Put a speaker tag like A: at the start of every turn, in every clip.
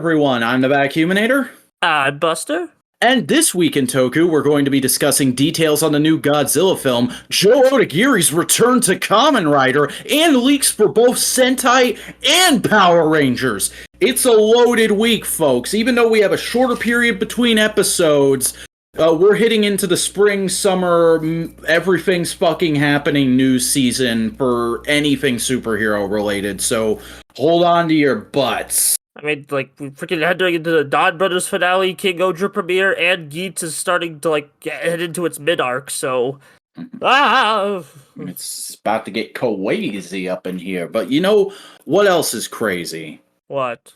A: everyone, I'm the Vacuuminator.
B: I'm Buster.
A: And this week in Toku, we're going to be discussing details on the new Godzilla film, Joe Odagiri's return to Kamen Rider, and leaks for both Sentai and Power Rangers. It's a loaded week, folks. Even though we have a shorter period between episodes, we're hitting into the spring, summer, everything's fucking happening news season for anything superhero related, so hold on to your butts.
B: I mean, like, we freaking heading into the Donbrothers finale, King-Ohger premiere, and Geats is starting to, like, head into its mid-arc, so...
A: It's about to get crazy up in here, but you know what else is crazy?
B: What?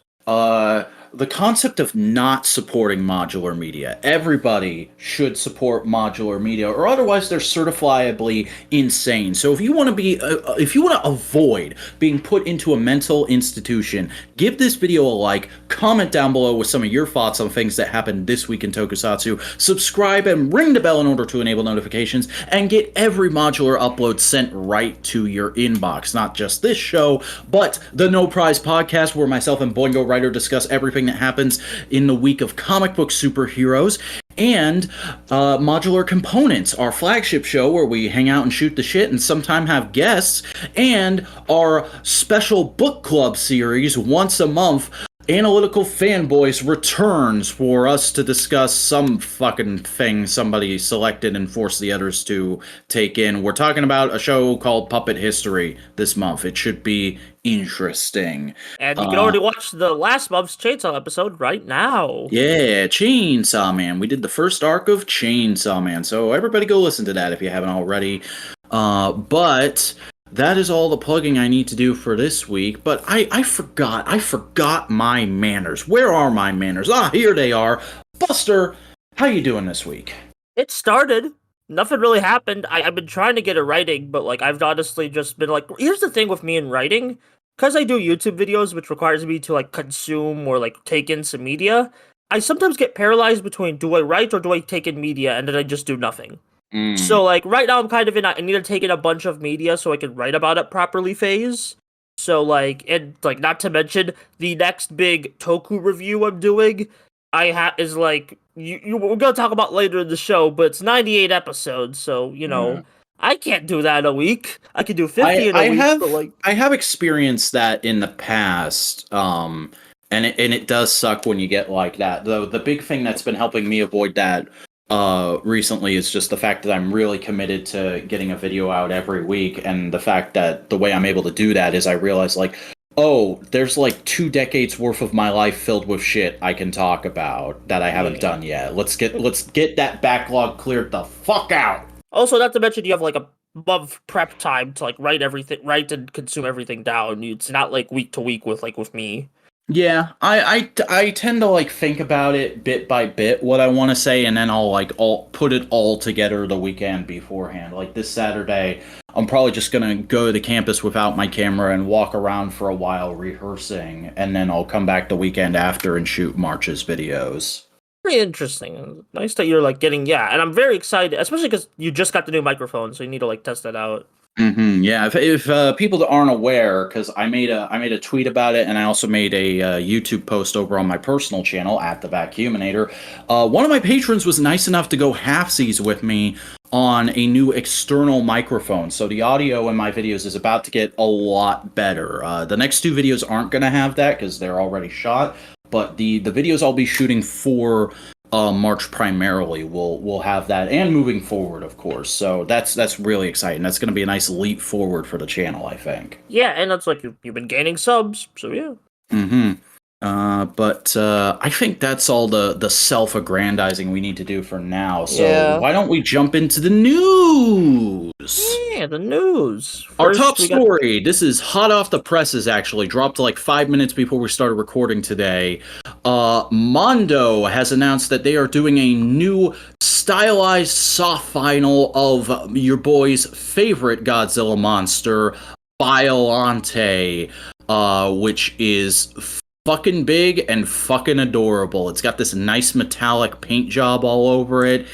A: The concept of not supporting modular media. Everybody should support modular media, or otherwise they're certifiably insane. So if you want to avoid being put into a mental institution, give this video a like, comment down below with some of your thoughts on things that happened this week in Tokusatsu, subscribe and ring the bell in order to enable notifications, and get every modular upload sent right to your inbox. Not just this show, but the No Prize podcast, where myself and Boingo Writer discuss everything that happens in the week of comic book superheroes, and Modular Components, our flagship show where we hang out and shoot the shit and sometimes have guests, and our special book club series once a month, Analytical Fanboys returns for us to discuss some fucking thing somebody selected and forced the others to take in. We're talking about a show called Puppet History this month. It should be interesting.
B: And you can already watch the last month's Chainsaw episode right now.
A: Yeah, Chainsaw Man. We did the first arc of Chainsaw Man, so everybody go listen to that if you haven't already. But that is all the plugging I need to do for this week, but I forgot my manners. Where are my manners? Here they are. Buster, how you doing this week?
B: It started. Nothing really happened. I've been trying to get a writing, but like I've honestly just been like, here's the thing with me in writing, because I do YouTube videos, which requires me to like consume or like take in some media, I sometimes get paralyzed between do I write or do I take in media, and then I just do nothing. So, like, right now I'm kind of in I need to take in a bunch of media so I can write about it properly phase. So, like, and, like, not to mention, the next big Toku review I'm doing, is, like, we're gonna talk about later in the show, but it's 98 episodes, so, you know, I can't do that in a week. I can do 50 in a week, but, like...
A: I have experienced that in the past, and it does suck when you get like that. Though the big thing that's been helping me avoid that recently is just the fact that I'm really committed to getting a video out every week, and the fact that the way I'm able to do that is I realize, like, oh, there's like 2 decades worth of my life filled with shit I can talk about that I haven't done yet. Let's get that backlog cleared the fuck out.
B: Also, not to mention you have like a month prep time to like write and consume everything down. It's not like week to week with me.
A: Yeah, I tend to like think about it bit by bit what I want to say, and then I'll put it all together the weekend beforehand. Like this Saturday, I'm probably just gonna go to campus without my camera and walk around for a while rehearsing, and then I'll come back the weekend after and shoot March's videos.
B: Pretty interesting. Nice that you're like getting and I'm very excited, especially because you just got the new microphone, so you need to like test that out.
A: Yeah, if people that aren't aware, because I made a tweet about it, and I also made a YouTube post over on my personal channel at the Vacuuminator. One of my patrons was nice enough to go halfsies with me on a new external microphone, so the audio in my videos is about to get a lot better. The next 2 videos aren't going to have that because they're already shot, but the videos I'll be shooting for March primarily will have that, and moving forward, of course. So that's really exciting. That's going to be a nice leap forward for the channel, I think.
B: Yeah, and that's like you've been gaining subs, so yeah.
A: But I think that's all the self-aggrandizing we need to do for now. So why don't we jump into the news?
B: Yeah, the news.
A: Our top story, this is hot off the presses, actually, dropped like 5 minutes before we started recording today. Mondo has announced that they are doing a new stylized soft final of your boy's favorite Godzilla monster, Biollante, which is fucking big and fucking adorable. It's got this nice metallic paint job all over it.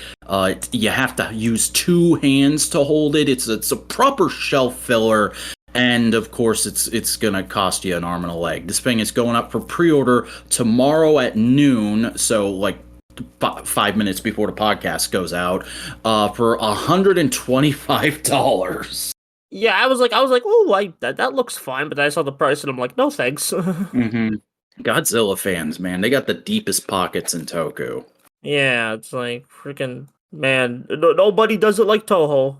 A: You have to use 2 hands to hold it. It's a proper shelf filler. And of course, it's gonna cost you an arm and a leg. This thing is going up for pre-order tomorrow at noon, so like 5 minutes before the podcast goes out, for $125.
B: Yeah, I was like, oh, that looks fine, but I saw the price and I'm like, no thanks.
A: Godzilla fans, man, they got the deepest pockets in Toku.
B: Yeah, it's like freaking man. Nobody does it like Toho.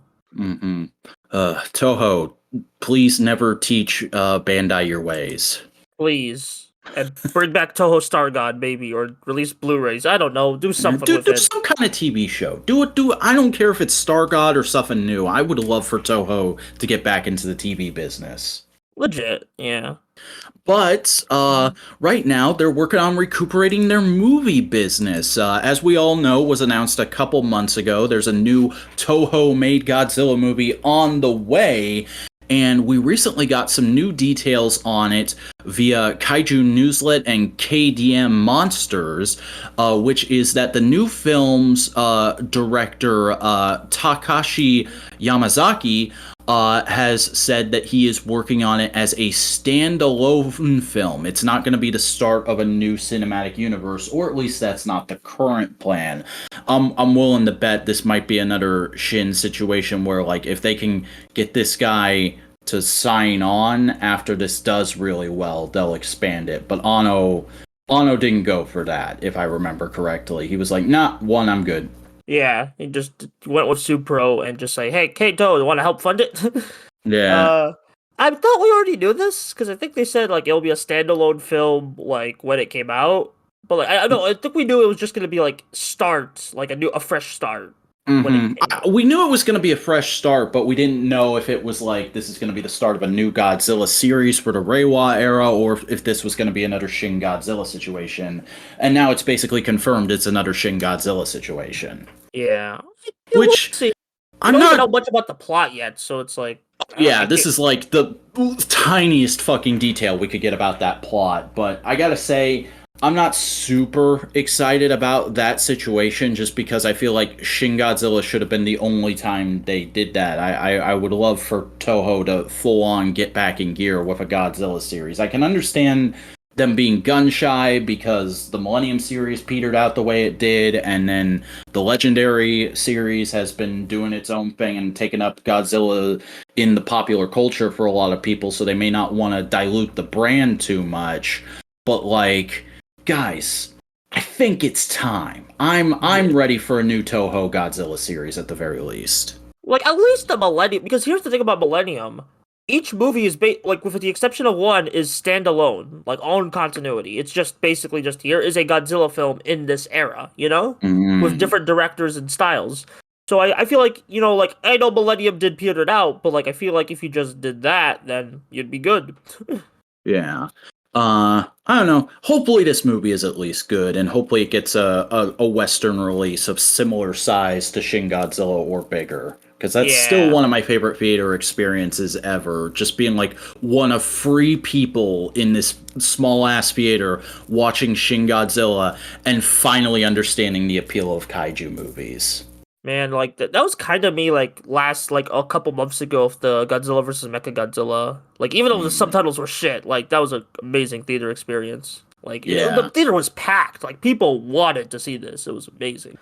A: Toho, please never teach Bandai your ways.
B: Please. And bring back Toho Star God, maybe, or release Blu-rays. I don't know. Do something with
A: do
B: it.
A: some kind of TV show. Do it. I don't care if it's Star God or something new. I would love for Toho to get back into the TV business.
B: Legit, yeah.
A: But right now they're working on recuperating their movie business. As we all know, was announced a couple months ago. There's a new Toho-made Godzilla movie on the way. And we recently got some new details on it via Kaiju Newslet and KDM Monsters, which is that the new film's director, Takashi Yamazaki, has said that he is working on it as a standalone film. It's not going to be the start of a new cinematic universe, or at least that's not the current plan. I'm willing to bet this might be another Shin situation where, like, if they can get this guy to sign on after this does really well, they'll expand it. But Ono didn't go for that, if I remember correctly. He was like, nah, I'm good.
B: Yeah, he just went with Supro and just say, hey, Kato, you want to help fund it?
A: Yeah.
B: I thought we already knew this, because I think they said, like, it'll be a standalone film, like, when it came out. But, like, I think we knew it was just going to be, like, a fresh start.
A: We knew it was going to be a fresh start, but we didn't know if it was like this is going to be the start of a new Godzilla series for the Reiwa era, or if this was going to be another Shin Godzilla situation. And now it's basically confirmed it's another Shin Godzilla situation.
B: Yeah.
A: Which
B: see. I don't know much about the plot yet, so it's like...
A: Yeah, this is like the tiniest fucking detail we could get about that plot, but I gotta say, I'm not super excited about that situation just because I feel like Shin Godzilla should have been the only time they did that. I would love for Toho to full on get back in gear with a Godzilla series. I can understand them being gun shy because the Millennium series petered out the way it did, and then the Legendary series has been doing its own thing and taking up Godzilla in the popular culture for a lot of people, so they may not want to dilute the brand too much. But like, guys, I think it's time. I'm ready for a new Toho Godzilla series at the very least.
B: Like, at least the Millennium, because here's the thing about Millennium. Each movie is, like, with the exception of one, is standalone, like, own continuity. It's just, basically just, here is a Godzilla film in this era, you know? With different directors and styles. So I feel like, you know, like, I know Millennium did peter it out, but, like, I feel like if you just did that, then you'd be good.
A: Yeah. I don't know. Hopefully this movie is at least good, and hopefully it gets a Western release of similar size to Shin Godzilla or bigger. Because that's still one of my favorite theater experiences ever. Just being like one of 3 people in this small-ass theater watching Shin Godzilla and finally understanding the appeal of kaiju movies.
B: Man, like, that was kind of me, like, a couple months ago with the Godzilla vs. Mechagodzilla. Like, even though the subtitles were shit, like, that was an amazing theater experience. Like, the theater was packed. Like, people wanted to see this. It was amazing.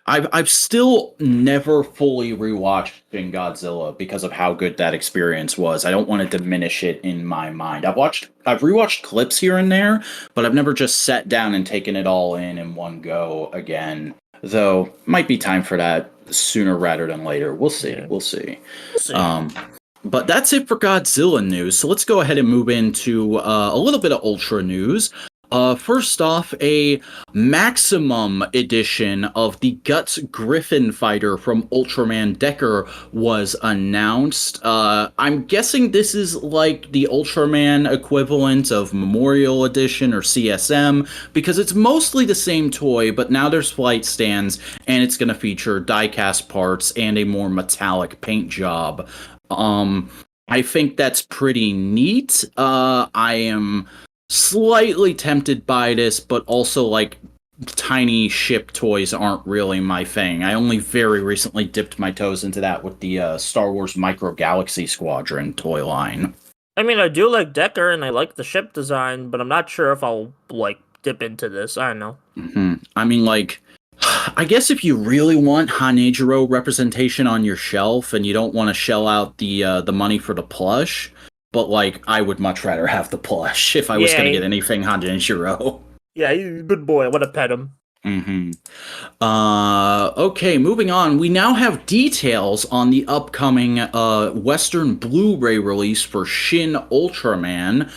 A: I've still never fully rewatched Shin Godzilla because of how good that experience was. I don't want to diminish it in my mind. I've rewatched clips here and there, but I've never just sat down and taken it all in one go again. Though, might be time for that sooner rather than later. We'll see.
B: Yeah.
A: We'll see. But that's it for Godzilla news. So let's go ahead and move into a little bit of Ultra news. First off, a Maximum edition of the Guts Gryphon fighter from Ultraman Decker was announced. I'm guessing this is like the Ultraman equivalent of Memorial Edition or CSM, because it's mostly the same toy, but now there's flight stands, and it's going to feature die-cast parts and a more metallic paint job. I think that's pretty neat. I am slightly tempted by this, but also, like, tiny ship toys aren't really my thing. I only very recently dipped my toes into that with the Star Wars Micro Galaxy Squadron toy line.
B: I mean, I do like Decker and I like the ship design, but I'm not sure if I'll like dip into this. I don't know.
A: I mean, like, I guess if you really want Hanejiro representation on your shelf and you don't want to shell out the money for the plush, but like, I would much rather have the plush if I was
B: Yeah,
A: going to get anything Hanejiro.
B: yeah, he's a good boy. I want to pet him.
A: Okay, moving on. We now have details on the upcoming Western Blu-ray release for Shin Ultraman,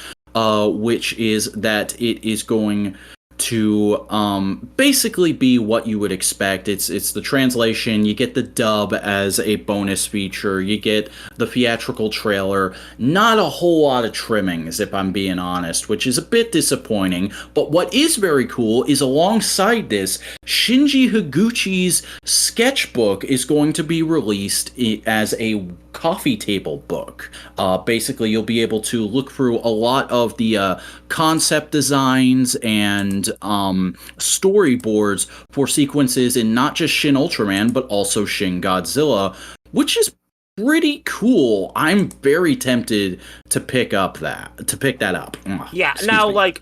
A: which is that it is going to basically be what you would expect. It's the translation. You get the dub as a bonus feature. You get the theatrical trailer. Not a whole lot of trimmings, if I'm being honest, which is a bit disappointing. But what is very cool is alongside this, Shinji Higuchi's sketchbook is going to be released as a coffee table book. Basically, you'll be able to look through a lot of the concept designs and storyboards for sequences in not just Shin Ultraman, but also Shin Godzilla, which is pretty cool. I'm very tempted to pick that up.
B: Yeah,
A: Excuse
B: now,
A: me.
B: like,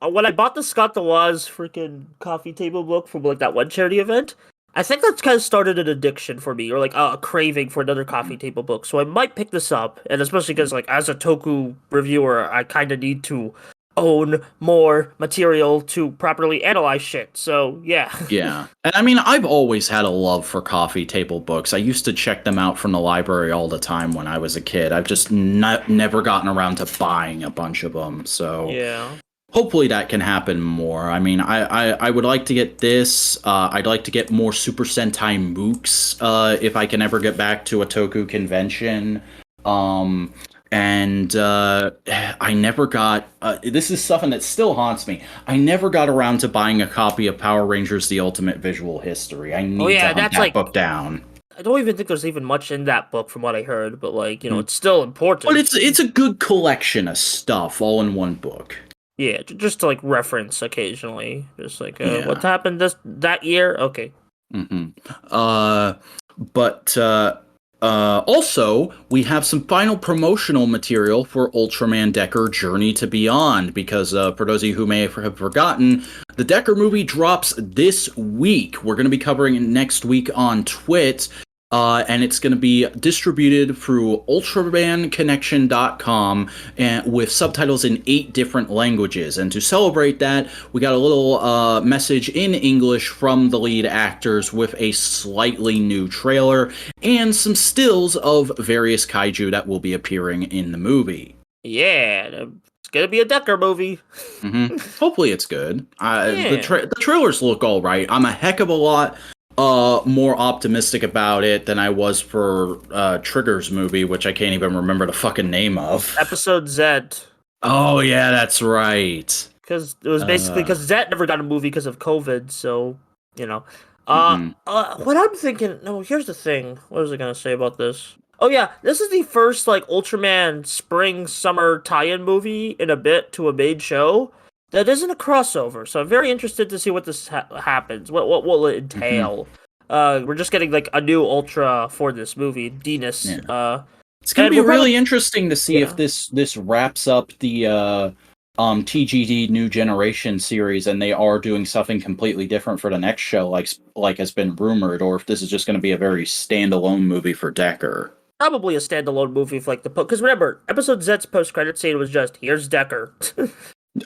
B: when I bought the Scott the Woz freaking coffee table book from, like, that one charity event, I think that's kind of started an addiction for me, or, like, a craving for another coffee table book, so I might pick this up, and especially because, like, as a Toku reviewer, I kind of need to own more material to properly analyze shit, so, yeah.
A: Yeah. And I mean, I've always had a love for coffee table books. I used to check them out from the library all the time when I was a kid. I've just never gotten around to buying a bunch of them. So
B: Yeah.
A: hopefully that can happen more. I mean, I would like to get this. I'd like to get more Super Sentai MOOCs if I can ever get back to a Toku convention. And I never got, this is something that still haunts me. I never got around to buying a copy of Power Rangers The Ultimate Visual History. I need to hunt
B: that's
A: that
B: like
A: book down.
B: I don't even think there's even much in that book from what I heard, but like, it's still important.
A: But it's a good collection of stuff all in one book.
B: Yeah, just to like reference occasionally. Just like
A: Yeah.
B: what happened that year? Okay.
A: But also, we have some final promotional material for Ultraman Decker Journey to Beyond, because for those of you who may have forgotten, the Decker movie drops this week. We're going to be covering it next week on TWIT, and it's going to be distributed through ultramanconnection.com and with subtitles in 8 different languages. And to celebrate that, we got a little message in English from the lead actors with a slightly new trailer and some stills of various kaiju that will be appearing in the movie.
B: Yeah, it's gonna be a Decker movie.
A: Hopefully it's good. The trailers look all right. I'm a heck of a lot more optimistic about it than I was for Trigger's movie, which I can't even remember the fucking name of.
B: Episode Z.
A: Oh yeah, that's right.
B: Because it was basically because Z never got a movie because of COVID, so what I'm thinking. No, here's the thing. What was I gonna say about this? Oh yeah, this is the first like Ultraman spring summer tie-in movie in a bit to a main show that isn't a crossover. So I'm very interested to see what this happens. What will it entail? We're just getting like a new Ultra for this movie, Dinas.
A: Yeah. It's gonna be really interesting to see if this wraps up the TGD New Generation series, and they are doing something completely different for the next show, like has been rumored, or if this is just going to be a very standalone movie for Decker.
B: Probably a standalone movie for like because remember, episode Z's post-credit scene was just here's Decker.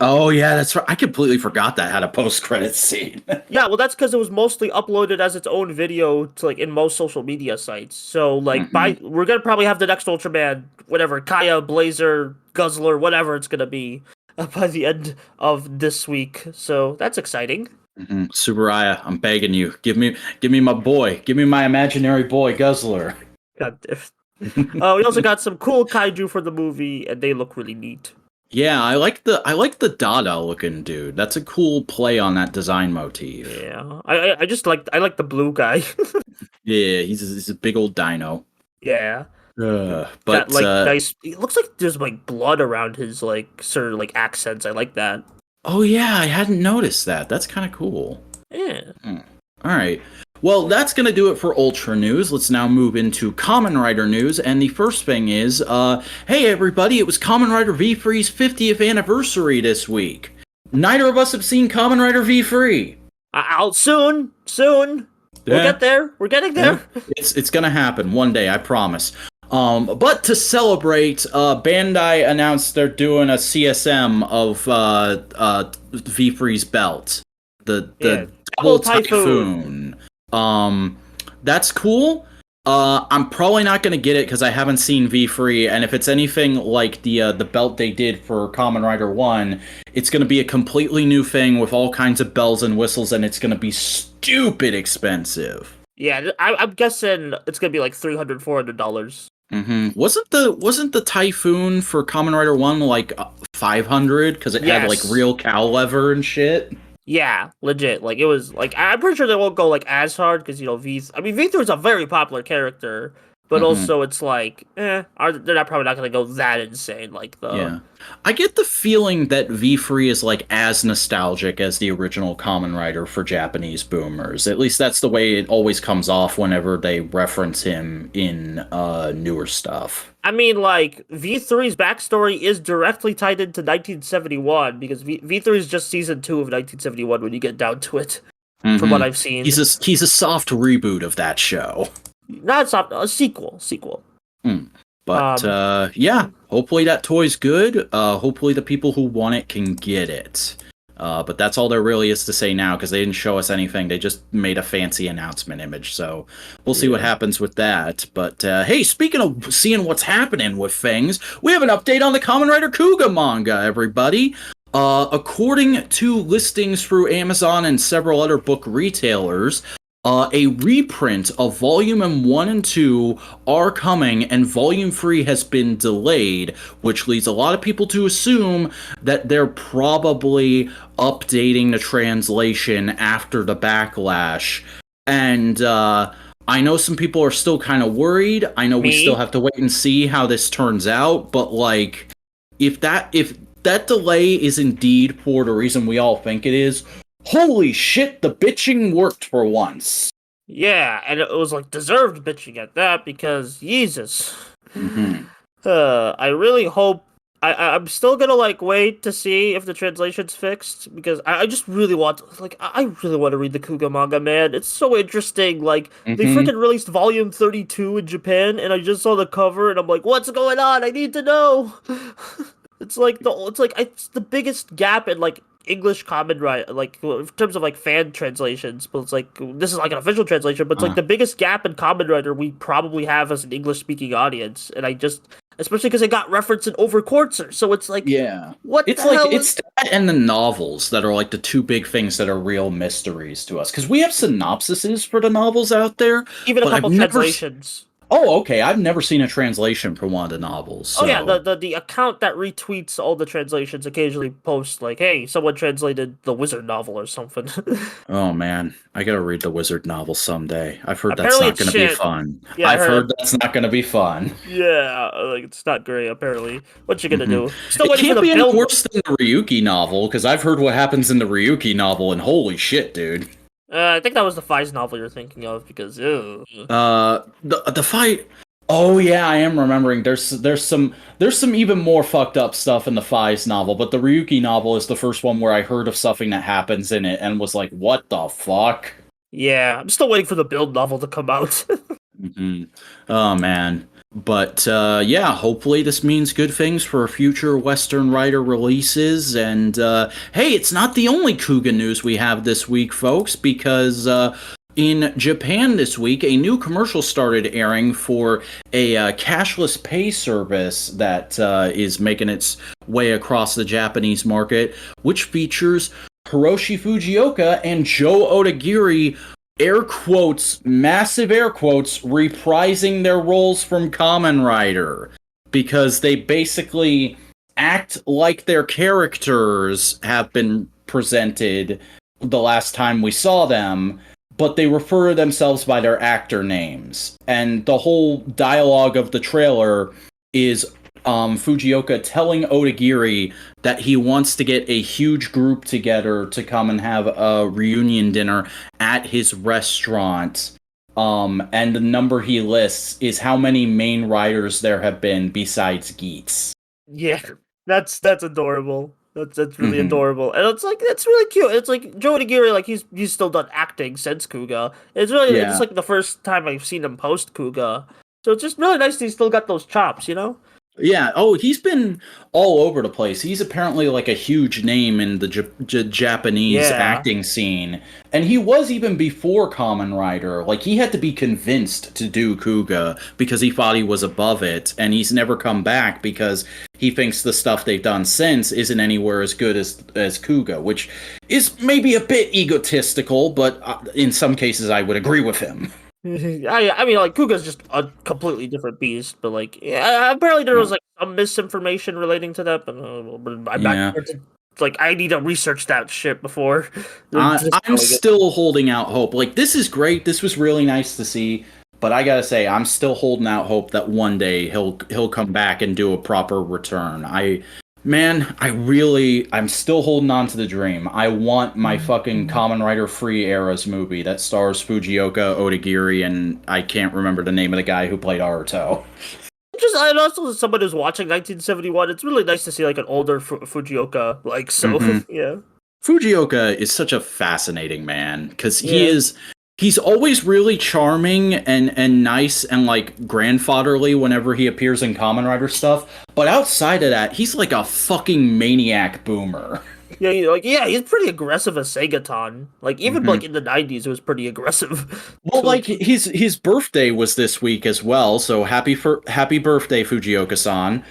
A: Oh yeah, that's right. I completely forgot that had a post-credit scene.
B: Yeah, well, that's because it was mostly uploaded as its own video to like in most social media sites. So like, we're gonna probably have the next Ultraman, whatever, Kaya, Blazer, Guzzler, whatever it's gonna be, by the end of this week. So that's exciting.
A: Subaraya, I'm begging you, give me my boy, give me my imaginary boy, Guzzler.
B: God damn. We also got some cool kaiju for the movie, and they look really neat.
A: Yeah, I like the Dada looking dude. That's a cool play on that design motif.
B: Yeah, I like the blue guy.
A: Yeah, he's a big old dino.
B: Yeah.
A: But
B: that, like nice. It looks like there's like blood around his like sort of like accents. I like that.
A: Oh yeah, I hadn't noticed that. That's kind of cool.
B: Yeah.
A: All right. Well, that's going to do it for Ultra News. Let's now move into Kamen Rider News. And the first thing is, hey everybody, it was Kamen Rider V3's 50th anniversary this week. Neither of us have seen Kamen Rider V3.
B: Out soon. Soon. We'll get there. We're getting there.
A: Yeah. It's going to happen one day, I promise. But to celebrate, Bandai announced they're doing a CSM of V3's belt. The double Typhoon. That's cool. I'm probably not gonna get it because I haven't seen V3, and if it's anything like the belt they did for Kamen Rider 1, it's gonna be a completely new thing with all kinds of bells and whistles, and it's gonna be stupid expensive.
B: Yeah, I'm guessing it's gonna be like $300, $400.
A: Mm-hmm. Wasn't the Typhoon for Kamen Rider 1 like 500 because it had like real cow leather and shit?
B: Yeah, legit. Like, it was, like, I'm pretty sure they won't go, like, as hard, because, you know, V3 is a very popular character, but also it's like, they're probably not going to go that insane, like, the...
A: Yeah. I get the feeling that V3 is, like, as nostalgic as the original Kamen Rider for Japanese boomers. At least that's the way it always comes off whenever they reference him in newer stuff.
B: I mean, like, V3's backstory is directly tied into 1971, because V3 is just season 2 of 1971 when you get down to it, from what I've seen.
A: He's a soft reboot of that show.
B: Not soft, a sequel.
A: But, yeah, hopefully that toy's good. Hopefully the people who want it can get it. But that's all there really is to say now, because they didn't show us anything. They just made a fancy announcement image, so we'll see what happens with that. But, hey, speaking of seeing what's happening with things, we have an update on the Kamen Rider Kuuga manga, everybody. According to listings through Amazon and several other book retailers, a reprint of Volume 1 and 2 are coming, and Volume 3 has been delayed, which leads a lot of people to assume that they're probably updating the translation after the backlash. And I know some people are still kind of worried. I know we still have to wait and see how this turns out, but like, if that delay is indeed for the reason we all think it is, holy shit, the bitching worked for once.
B: Yeah, and it was like deserved bitching at that, because Jesus. I really hope I'm still gonna like wait to see if the translation's fixed, because I just really want I really want to read the Kuuga manga, man. It's so interesting. Like they freaking released volume 32 in Japan, and I just saw the cover and I'm like, what's going on? I need to know. It's the biggest gap in like English Kamen Rider, like in terms of like fan translations, but it's like this is like an official translation, but it's like the biggest gap in Kamen Rider we probably have as an English speaking audience, and I just, especially because it got referenced in Overquartzer, so it's like, what
A: it's
B: the
A: like
B: hell
A: it's that and the novels that are like the two big things that are real mysteries to us, because we have synopsises for the novels out there,
B: even a couple translations.
A: Oh, okay. I've never seen a translation for one of the novels. So.
B: Oh yeah, the account that retweets all the translations occasionally posts like, "Hey, someone translated the Wizard novel or something."
A: Oh man, I gotta read the Wizard novel someday. I've heard
B: Apparently
A: that's not gonna be fun.
B: Yeah,
A: I've heard that's not gonna be fun.
B: Yeah, like it's not great. Apparently, what you gonna do?
A: Still it can't be any worse than the Ryuki novel, because I've heard what happens in the Ryuki novel, and holy shit, dude.
B: I think that was the Fai's novel you're thinking of, because
A: the fight. Oh yeah, I am remembering. There's some even more fucked up stuff in the Fai's novel, but the Ryuki novel is the first one where I heard of something that happens in it and was like, what the fuck?
B: Yeah, I'm still waiting for the Build novel to come out.
A: Oh man. But yeah, hopefully this means good things for future Western Rider releases. And hey, it's not the only Kuuga news we have this week, folks, because in Japan this week, a new commercial started airing for a cashless pay service that is making its way across the Japanese market, which features Hiroshi Fujioka and Joe Odagiri, air quotes, massive air quotes, reprising their roles from Kamen Rider, because they basically act like their characters have been presented the last time we saw them, but they refer to themselves by their actor names. And the whole dialogue of the trailer is Fujioka telling Odagiri that he wants to get a huge group together to come and have a reunion dinner at his restaurant. And the number he lists is how many main riders there have been besides Geats.
B: Yeah, that's adorable. That's really adorable, and it's like that's really cute. It's like Joe Odagiri, like he's still done acting since Kuuga. It's really it's like the first time I've seen him post Kuuga, so it's just really nice that he's still got those chops, you know.
A: Yeah. Oh, he's been all over the place. He's apparently like a huge name in the Japanese acting scene. And he was even before Kamen Rider. Like, he had to be convinced to do Kuuga because he thought he was above it. And he's never come back because he thinks the stuff they've done since isn't anywhere as good as Kuuga, which is maybe a bit egotistical, but in some cases I would agree with him.
B: I mean, like Kuga's just a completely different beast, but like, yeah, apparently there was like some misinformation relating to that. But like, I need to research that shit before.
A: I'm still holding out hope. Like, this is great. This was really nice to see. But I gotta say, I'm still holding out hope that one day he'll come back and do a proper return. I'm still holding on to the dream. I want my fucking Kamen Rider Free Eras movie that stars Fujioka, Odagiri, and I can't remember the name of the guy who played Aruto.
B: And also as someone who's watching 1971, it's really nice to see like an older Fujioka, like, so, yeah.
A: Fujioka is such a fascinating man, because he's always really charming and nice and like grandfatherly whenever he appears in Kamen Rider stuff. But outside of that, he's like a fucking maniac boomer.
B: Yeah, he's pretty aggressive as Segaton. Like, even like in the 90s, it was pretty aggressive.
A: Well, like his birthday was this week as well, so happy birthday, Fujioka-san.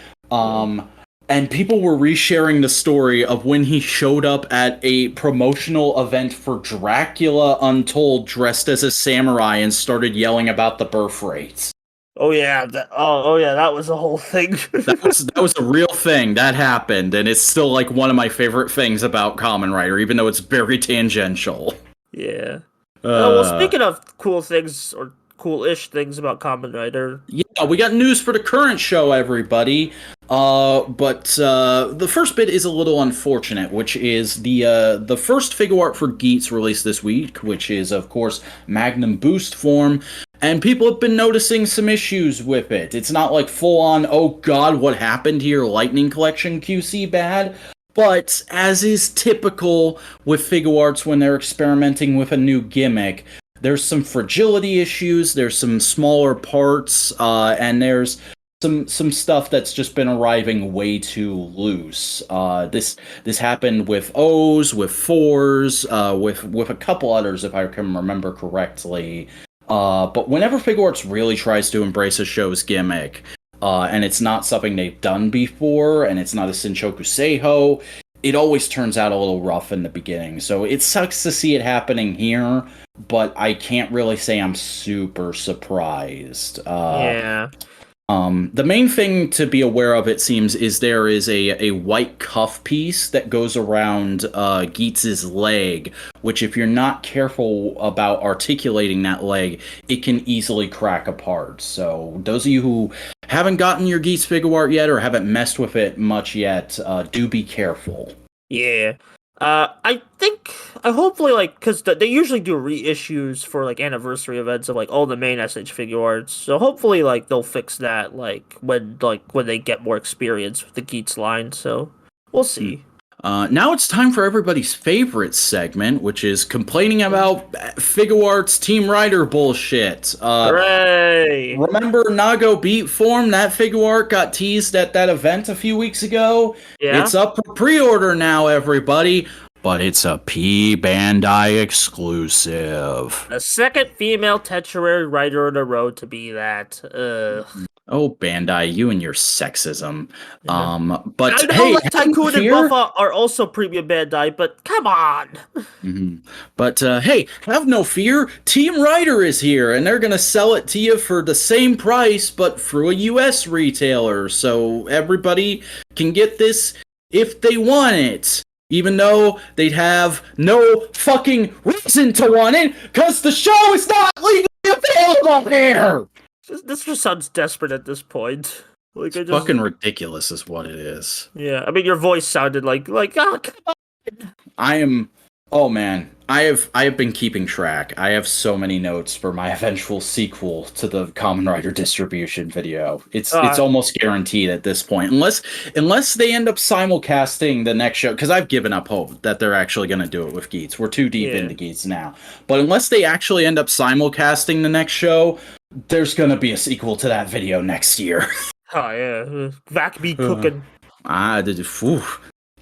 A: And people were resharing the story of when he showed up at a promotional event for Dracula Untold dressed as a samurai and started yelling about the birth rates.
B: Oh yeah, that was a whole thing.
A: that was a real thing that happened, and it's still like one of my favorite things about Kamen Rider, even though it's very tangential.
B: Yeah. Well, speaking of cool things or cool-ish things about Kamen Rider.
A: Yeah, we got news for the current show, everybody. But the first bit is a little unfortunate, which is the first Figuart for Geats released this week, which is, of course, Magnum Boost form. And people have been noticing some issues with it. It's not like full-on, oh god, what happened here, Lightning Collection QC bad. But, as is typical with Figuarts when they're experimenting with a new gimmick, there's some fragility issues, there's some smaller parts, and there's some stuff that's just been arriving way too loose. This happened with O's, with 4s, with a couple others, if I can remember correctly. But whenever Figuarts really tries to embrace a show's gimmick, and it's not something they've done before, and it's not a Shinchoku Seiho, it always turns out a little rough in the beginning. So it sucks to see it happening here, but I can't really say I'm super surprised.
B: Yeah.
A: The main thing to be aware of, it seems, is there is a white cuff piece that goes around Geats' leg, which if you're not careful about articulating that leg, it can easily crack apart. So those of you who haven't gotten your Geats Figuart yet or haven't messed with it much yet, do be careful.
B: Yeah. I hopefully, like, because they usually do reissues for, like, anniversary events of, like, all the main SH Figuarts, so hopefully, like, they'll fix that, like, when they get more experience with the Geats line, so we'll see.
A: Now it's time for everybody's favorite segment, which is complaining about Figuarts Team Rider bullshit.
B: Hooray!
A: Remember Nago Beat Form? That Figuart got teased at that event a few weeks ago?
B: Yeah?
A: It's up for pre-order now, everybody. But it's a P Bandai exclusive.
B: The second female Tetsuary rider in a row to be that.
A: Oh, Bandai, you and your sexism.
B: Yeah.
A: But
B: I know,
A: hey,
B: like, Typhoon and Buffa are also premium Bandai, but come on.
A: But hey, have no fear. Team Rider is here, and they're gonna sell it to you for the same price, but through a U.S. retailer, so everybody can get this if they want it. Even though they'd have no fucking reason to want it, because the show is not legally available here!
B: This just sounds desperate at this point. Like
A: It's
B: I just
A: fucking ridiculous, is what it is.
B: yeah. I mean, your voice sounded like oh come on.
A: I am. Oh man, I have been keeping track. I have so many notes for my eventual sequel to the Kamen Rider distribution video. It's
B: Uh,
A: almost guaranteed at this point, unless they end up simulcasting the next show. Because I've given up hope that they're actually going to do it with Geats. We're too deep
B: yeah.
A: into Geats now. But unless they actually end up simulcasting the next show, there's going to be a sequel to that video next year.
B: Oh yeah. Vac be cooking.
A: Ah, phew.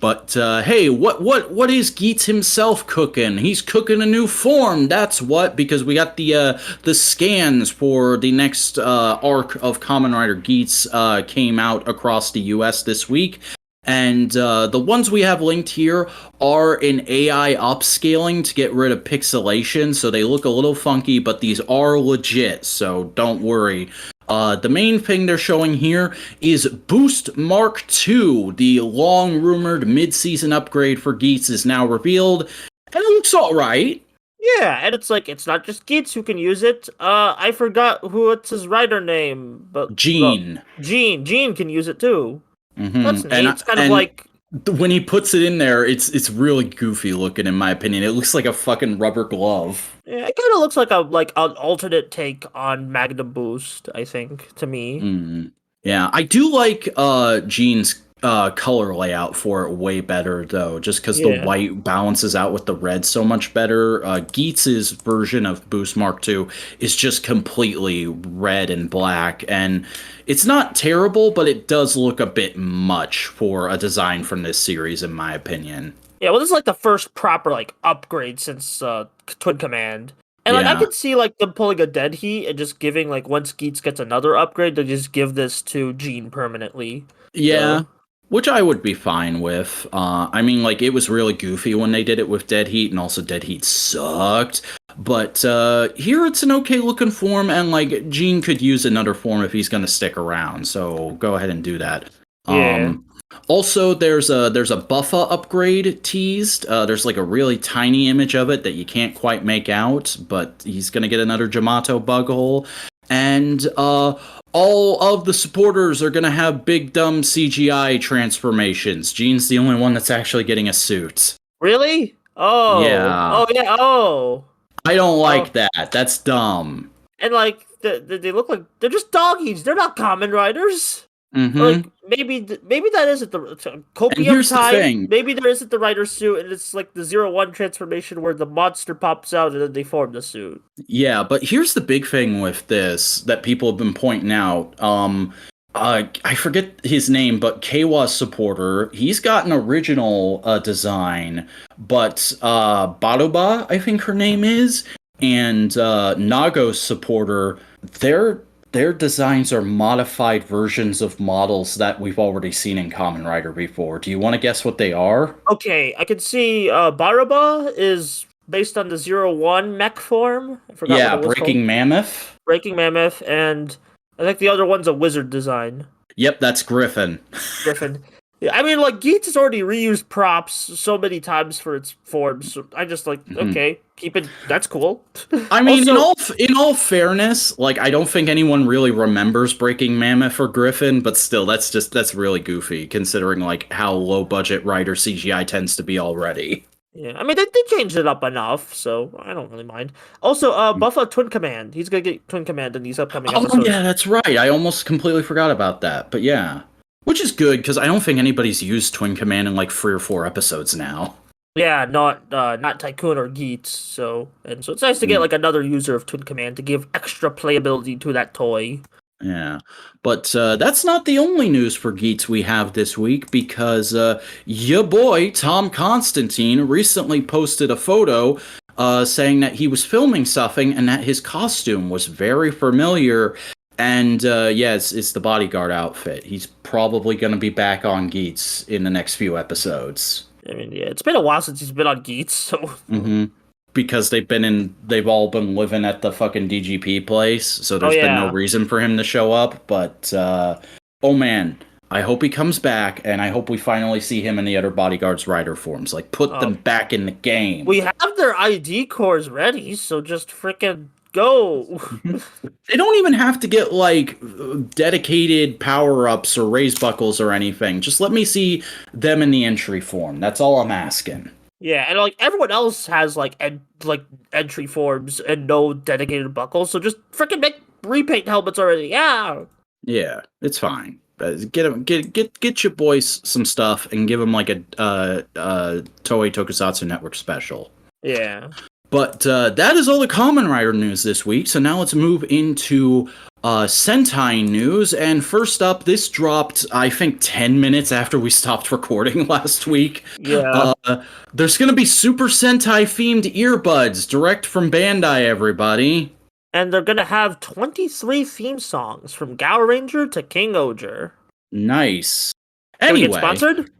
A: But hey, what is Geats himself cooking? He's cooking a new form. That's what, because we got the scans for the next arc of Kamen Rider Geats came out across the U.S. this week, and the ones we have linked here are in AI upscaling to get rid of pixelation, so they look a little funky, but these are legit. So don't worry. The main thing they're showing here is Boost Mark II, the long-rumored mid-season upgrade for Geats is now revealed, and it looks alright.
B: Yeah, and it's like it's not just Geats who can use it. I forgot what's his writer name, but
A: Gene.
B: Gene can use it too. That's neat.
A: And,
B: It's kind of like
A: when he puts it in there, it's really goofy looking, in my opinion. It looks like a fucking rubber glove.
B: yeah, it kind of looks like an alternate take on Magnum Boost. I think to me.
A: Mm. Yeah, I do like Gene's color layout for it way better, though, just because the
B: Yeah.
A: white balances out with the red so much better. Geats' version of Boost Mark II is just completely red and black, and it's not terrible, but it does look a bit much for a design from this series, in my opinion.
B: Yeah, well, this is like the first proper like upgrade since Twin Command, and like I
A: Yeah.
B: could see like them pulling a Dead Heat and just giving like once Geats gets another upgrade, they just give this to Gene permanently.
A: Yeah,
B: So,
A: which I would be fine with. I mean, like, it was really goofy when they did it with Dead Heat, and also Dead Heat sucked. But here it's an okay looking form, and like Gene could use another form if he's gonna stick around. So go ahead and do that.
B: yeah.
A: Also, there's a buffa upgrade teased. There's like a really tiny image of it that you can't quite make out, but he's gonna get another Jamato bug hole. And all of the supporters are gonna have big dumb CGI transformations. Gene's the only one that's actually getting a suit.
B: Really? Oh.
A: Yeah.
B: Oh yeah. Oh.
A: I don't like
B: Oh.
A: that. That's dumb.
B: And like they look like they're just doggies. They're not Kamen Riders.
A: Mm-hmm.
B: Like maybe that isn't the copium
A: here's the
B: time.
A: thing.
B: Maybe there isn't the rider suit, and it's like the 0-1 transformation where the monster pops out and then they form the suit.
A: Yeah, but here's the big thing with this that people have been pointing out. I forget his name, but Keiwa's supporter, he's got an original design, but Badoba, I think her name is, and Nago's supporter, their designs are modified versions of models that we've already seen in Kamen Rider before. Do you want to guess what they are?
B: Okay, I can see Baraba is based on the 0-1 mech form. I forgot
A: Yeah,
B: what it was
A: Breaking
B: called.
A: Mammoth.
B: Breaking Mammoth, and I think the other one's a wizard design.
A: Yep, that's Gryphon.
B: Gryphon. Yeah, I mean, like Geats has already reused props so many times for its forms. So I just like okay, keep it. That's cool.
A: I mean,
B: Also-
A: in all fairness, like I don't think anyone really remembers Breaking Mammoth or Gryphon, but still, that's really goofy considering like how low budget Rider CGI tends to be already.
B: Yeah, I mean they changed it up enough, so I don't really mind. Also, Buffa Twin Command. He's gonna get Twin Command in these upcoming
A: Oh
B: episodes.
A: yeah, that's right. I almost completely forgot about that. But yeah, which is good because I don't think anybody's used Twin Command in like 3 or 4 episodes now.
B: Yeah, not Typhoon or Geats. So it's nice to get like another user of Twin Command to give extra playability to that toy.
A: Yeah, but that's not the only news for Geats we have this week because your boy Tom Constantine recently posted a photo saying that he was filming something and that his costume was very familiar. And yeah, it's the bodyguard outfit. He's probably going to be back on Geats in the next few episodes.
B: I mean, yeah, it's been a while since he's been on Geats, so
A: Because they've all been living at the fucking DGP place, so there's been no reason for him to show up. But oh man, I hope he comes back, and I hope we finally see him in the other bodyguards rider forms. Like put them back in the game.
B: we have their ID cores ready, so just freaking Go.
A: They don't even have to get like dedicated power-ups or raise buckles or anything. Just let me see them in the entry form. That's all I'm asking.
B: Yeah, and like everyone else has like entry forms and no dedicated buckles, so just freaking make repaint helmets already. Yeah.
A: Yeah, it's fine. Get your boys some stuff and give them like a Toei Tokusatsu Network special.
B: Yeah.
A: But that is all the Kamen Rider news this week. So now let's move into Sentai news. And first up, this dropped, I think, 10 minutes after we stopped recording last week.
B: Yeah.
A: There's going to be Super Sentai themed earbuds direct from Bandai, everybody.
B: And they're gonna have 23 theme songs from Gower Ranger to King-Ohger.
A: Nice.
B: Can we
A: Anyway.
B: get sponsored?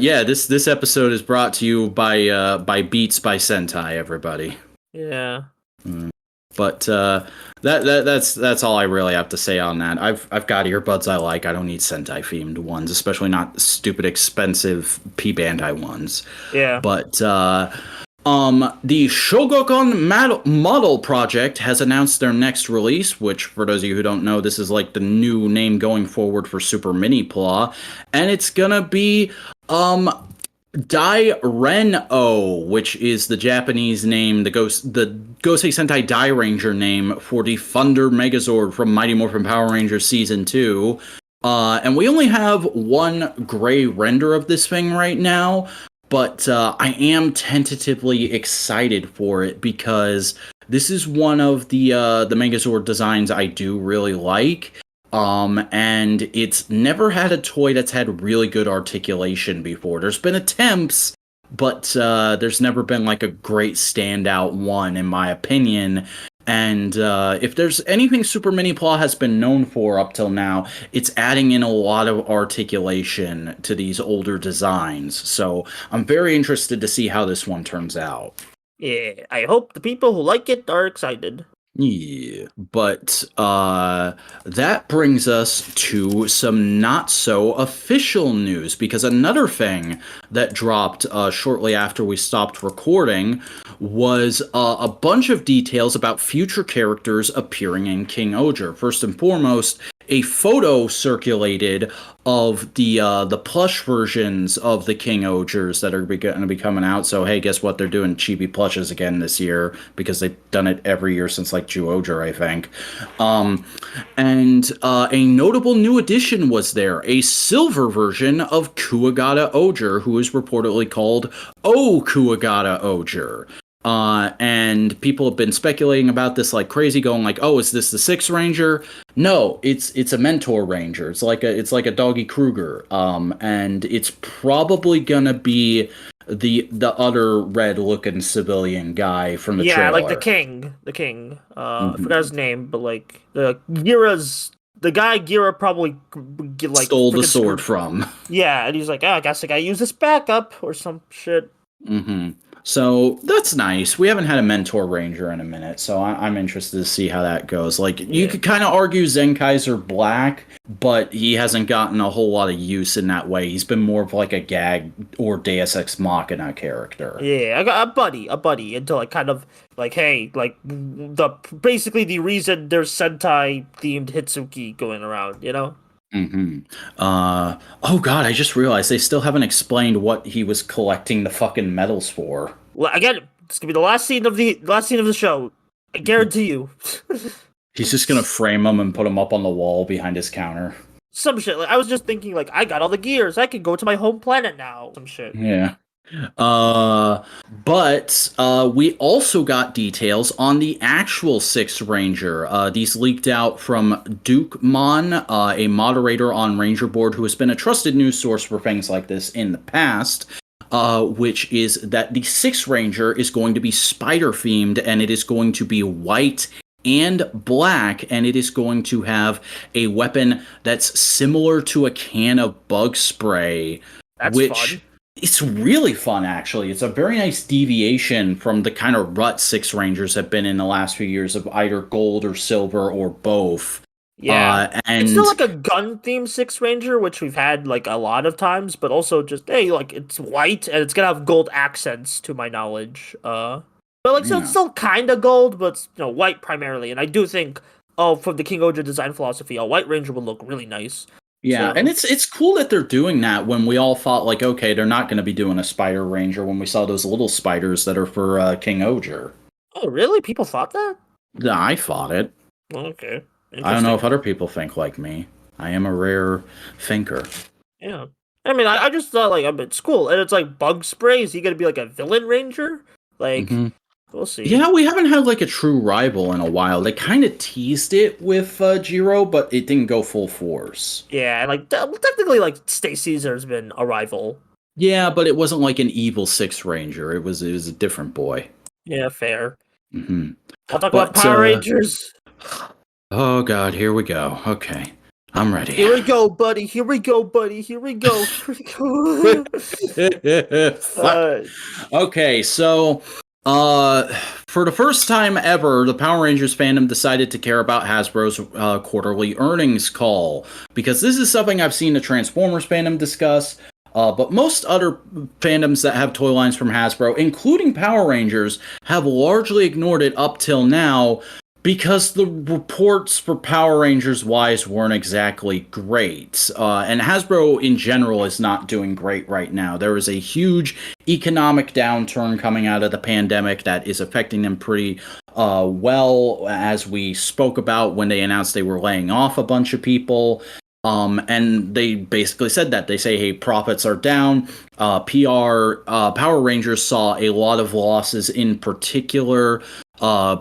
A: Yeah, this episode is brought to you by Beats by Sentai, everybody.
B: Yeah.
A: But that's all I really have to say on that. I've got earbuds I like. I don't need Sentai themed ones, especially not stupid expensive P Bandai ones.
B: Yeah.
A: But the Shogokan Model Project has announced their next release, which, for those of you who don't know, this is like the new name going forward for Super Mini Pla, and it's gonna be Dai Ren-O, which is the Japanese name, the Gosei Sentai Dai Ranger name for the Thunder Megazord from Mighty Morphin Power Rangers Season 2. And we only have one gray render of this thing right now, but I am tentatively excited for it because this is one of the Megazord designs I do really like. And it's never had a toy that's had really good articulation before. There's been attempts, but there's never been like a great standout one, in my opinion. And if there's anything Super Mini Pla has been known for up till now, it's adding in a lot of articulation to these older designs. So I'm very interested to see how this one turns out.
B: Yeah. I hope the people who like it are excited.
A: Yeah, but that brings us to some not so official news, because another thing that dropped shortly after we stopped recording was a bunch of details about future characters appearing in King-Ohger. First and foremost, a photo circulated of the plush versions of the King-Ohgers that are going to be coming out. So hey, guess what? They're doing chibi plushes again this year because they've done it every year since like Zyuohger, I think. And a notable new addition was there, a silver version of Kuuga Ohger, who is reportedly called O Kuuga Ohger. And people have been speculating about this like crazy, going like, "Oh, is this the Sixth Ranger?" No, it's a Mentor Ranger. It's like a Doggy Kruger. And it's probably gonna be the other red looking civilian guy from the trailer.
B: Like the king. I forgot his name, but like the guy Gira probably like
A: stole the sword from.
B: Yeah, and he's like, "Oh, I guess I gotta use this backup or some shit."
A: Mm-hmm. So that's nice. We haven't had a Mentor Ranger in a minute, so I'm interested to see how that goes. Like, you could kind of argue Zenkaiser Black, but he hasn't gotten a whole lot of use in that way. He's been more of like a gag or Deus Ex Machina character.
B: Yeah, I got a buddy, until like kind of like, hey, like basically the reason there's Sentai themed Hitsuki going around, you know?
A: Mm-hmm. Oh god, I just realized they still haven't explained what he was collecting the fucking medals for.
B: Well, again, it's gonna be the last scene of the show. I guarantee you.
A: He's just gonna frame them and put them up on the wall behind his counter.
B: Some shit. Like, I was just thinking, like, I got all the gears. I can go to my home planet now. Some shit.
A: Yeah. But we also got details on the actual Sixth Ranger. These leaked out from Duke Mon, a moderator on Ranger Board who has been a trusted news source for things like this in the past, which is that the Sixth Ranger is going to be spider-themed, and it is going to be white and black, and it is going to have a weapon that's similar to a can of bug spray.
B: That's fun.
A: It's really fun, actually. It's a very nice deviation from the kind of rut Six Rangers have been in the last few years of either gold or silver or both.
B: Yeah,
A: and
B: it's still like a gun-themed Six Ranger, which we've had like a lot of times, but also just, hey, like, it's white and it's gonna have gold accents, to my knowledge. But like, so it's
A: Yeah.
B: still kind of gold, but it's, white primarily. And I do think, from the King-Ohger design philosophy, a White Ranger would look really nice.
A: Yeah,
B: So,
A: and it's cool that they're doing that when we all thought like, okay, they're not going to be doing a Spider Ranger when we saw those little spiders that are for King-Ohger.
B: oh really? People thought that?
A: Yeah, I thought it.
B: Okay,
A: I don't know if
B: interesting.
A: other people think like me. I am a rare thinker.
B: Yeah. I mean, I just thought like, I mean, it's cool, and it's like bug spray. Is he gonna be like a villain ranger? Like,
A: hmm
B: we'll see.
A: Yeah, we haven't had like a true rival in a while. They kind of teased it with Jiro, but it didn't go full force.
B: Yeah, and like technically, like Stay Caesar's been a rival.
A: Yeah, but it wasn't like an evil Six Ranger. It was a different boy.
B: Yeah, fair.
A: hmm
B: I'll talk about
A: But
B: Power Rangers.
A: oh god, here we go. Okay, I'm ready.
B: Here we go, buddy. Here we go, buddy. Here we go. Here we go.
A: Fuck. Okay, so for the first time ever, the Power Rangers fandom decided to care about Hasbro's quarterly earnings call, because this is something I've seen the Transformers fandom discuss. But most other fandoms that have toy lines from Hasbro, including Power Rangers, have largely ignored it up till now, because the reports for Power Rangers wise weren't exactly great. And Hasbro in general is not doing great right now. There is a huge economic downturn coming out of the pandemic that is affecting them pretty well, as we spoke about when they announced they were laying off a bunch of people. And they basically said that. They say, hey, profits are down. Power Rangers saw a lot of losses in particular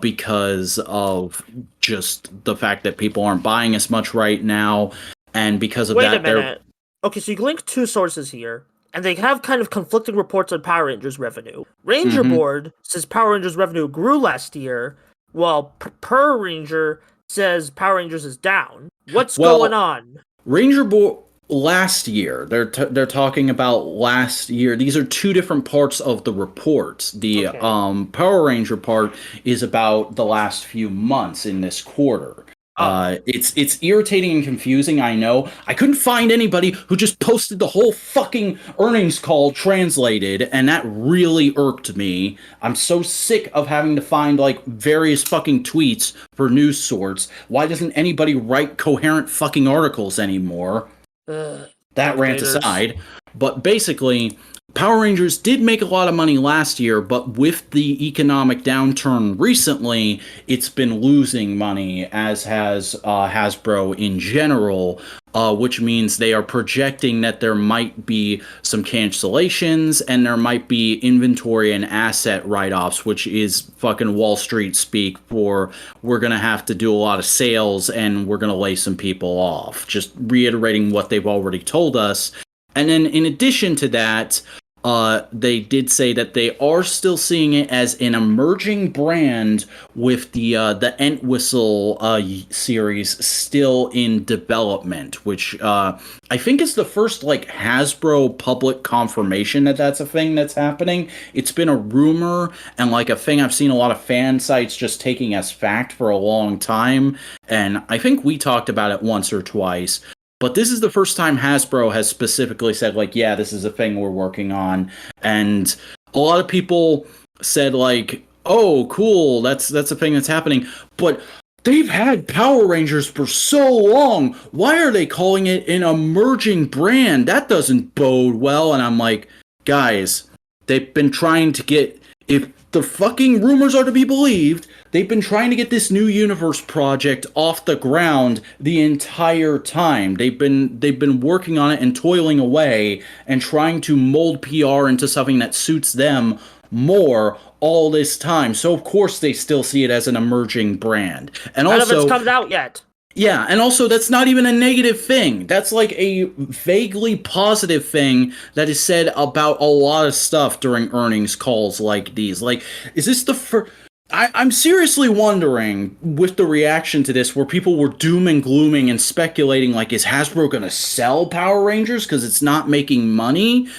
A: because of just the fact that people aren't buying as much right now. And because of
B: Wait
A: that,
B: a minute. Okay, so you link two sources here, and they have kind of conflicting reports on Power Rangers revenue. Ranger Board says Power Rangers revenue grew last year, while Per Ranger says Power Rangers is down. What's going on?
A: Ranger Board last year. They're talking about last year. These are two different parts of the reports. The Power Ranger part is about the last few months in this quarter. It's irritating and confusing, I know. I couldn't find anybody who just posted the whole fucking earnings call translated, and that really irked me. I'm so sick of having to find, like, various fucking tweets for news sorts. Why doesn't anybody write coherent fucking articles anymore? That rant aside. But basically, Power Rangers did make a lot of money last year, but with the economic downturn recently, it's been losing money, as has Hasbro in general, which means they are projecting that there might be some cancellations and there might be inventory and asset write-offs, which is fucking Wall Street speak for we're going to have to do a lot of sales and we're going to lay some people off. Just reiterating what they've already told us. And then in addition to that, they did say that they are still seeing it as an emerging brand with the Entwistle series still in development, which I think is the first like Hasbro public confirmation that that's a thing that's happening. It's been a rumor and like a thing I've seen a lot of fan sites just taking as fact for a long time, and I think we talked about it once or twice. But this is the first time Hasbro has specifically said, like, yeah, this is a thing we're working on. And a lot of people said, like, oh, cool, that's a thing that's happening. But they've had Power Rangers for so long. Why are they calling it an emerging brand? That doesn't bode well. And I'm like, guys, they've been trying to get... If the fucking rumors are to be believed, they've been trying to get this new universe project off the ground the entire time. They've been working on it and toiling away and trying to mold PR into something that suits them more all this time. So of course they still see it as an emerging brand. And
B: None
A: also,
B: of it's come out yet.
A: yeah, and also that's not even a negative thing. That's like a vaguely positive thing that is said about a lot of stuff during earnings calls like these. Like, is this the first... I'm seriously wondering, with the reaction to this, where people were doom and glooming and speculating, like, is Hasbro gonna sell Power Rangers because it's not making money?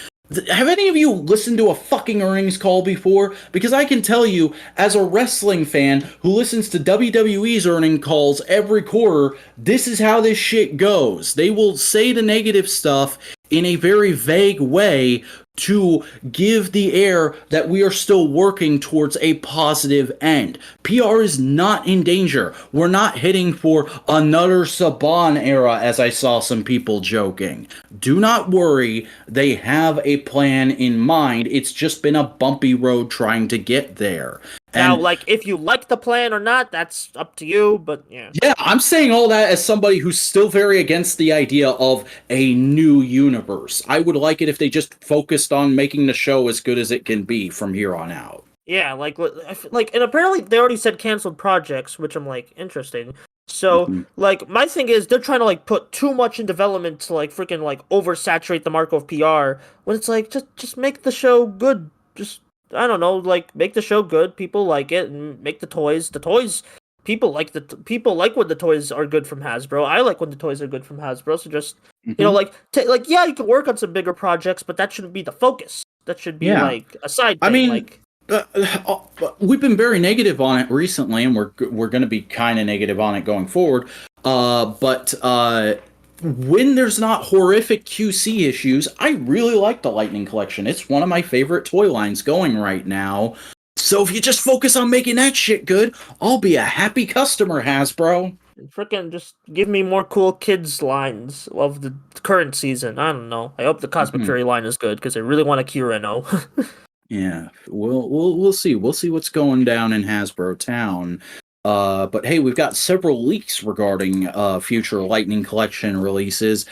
A: Have any of you listened to a fucking earnings call before? Because I can tell you, as a wrestling fan who listens to WWE's earnings calls every quarter, this is how this shit goes. They will say the negative stuff in a very vague way to give the air that we are still working towards a positive end. PR is not in danger. We're not heading for another Saban era, as I saw some people joking. Do not worry, they have a plan in mind. It's just been a bumpy road trying to get there.
B: Now,
A: And
B: like, if you like the plan or not, that's up to you, but yeah.
A: yeah, I'm saying all that as somebody who's still very against the idea of a new universe. I would like it if they just focused on making the show as good as it can be from here on out.
B: Yeah, and apparently they already said canceled projects, which I'm like, interesting. So,
A: Mhm.
B: like, my thing is they're trying to like put too much in development to like freaking like oversaturate the market of PR. When it's like, just make the show good. Just I don't know, like make the show good. People like it, and make the toys. The toys, people like when the toys are good from Hasbro. I like when the toys are good from Hasbro. So just
A: Mhm.
B: like yeah, you can work on some bigger projects, but that shouldn't be the focus. That should be
A: Yeah.
B: like a side
A: I
B: thing.
A: mean,
B: Like
A: we've been very negative on it recently, and we're going to be kind of negative on it going forward. But when there's not horrific QC issues, I really like the Lightning Collection. It's one of my favorite toy lines going right now. So if you just focus on making that shit good, I'll be a happy customer, Hasbro.
B: freaking just give me more cool kids lines of the current season. I don't know. I hope the Cosmic
A: Mhm.
B: Fury line is good because I really want a Kireno.
A: Yeah, we'll see. We'll see what's going down in Hasbro Town. But hey, we've got several leaks regarding future Lightning Collection releases.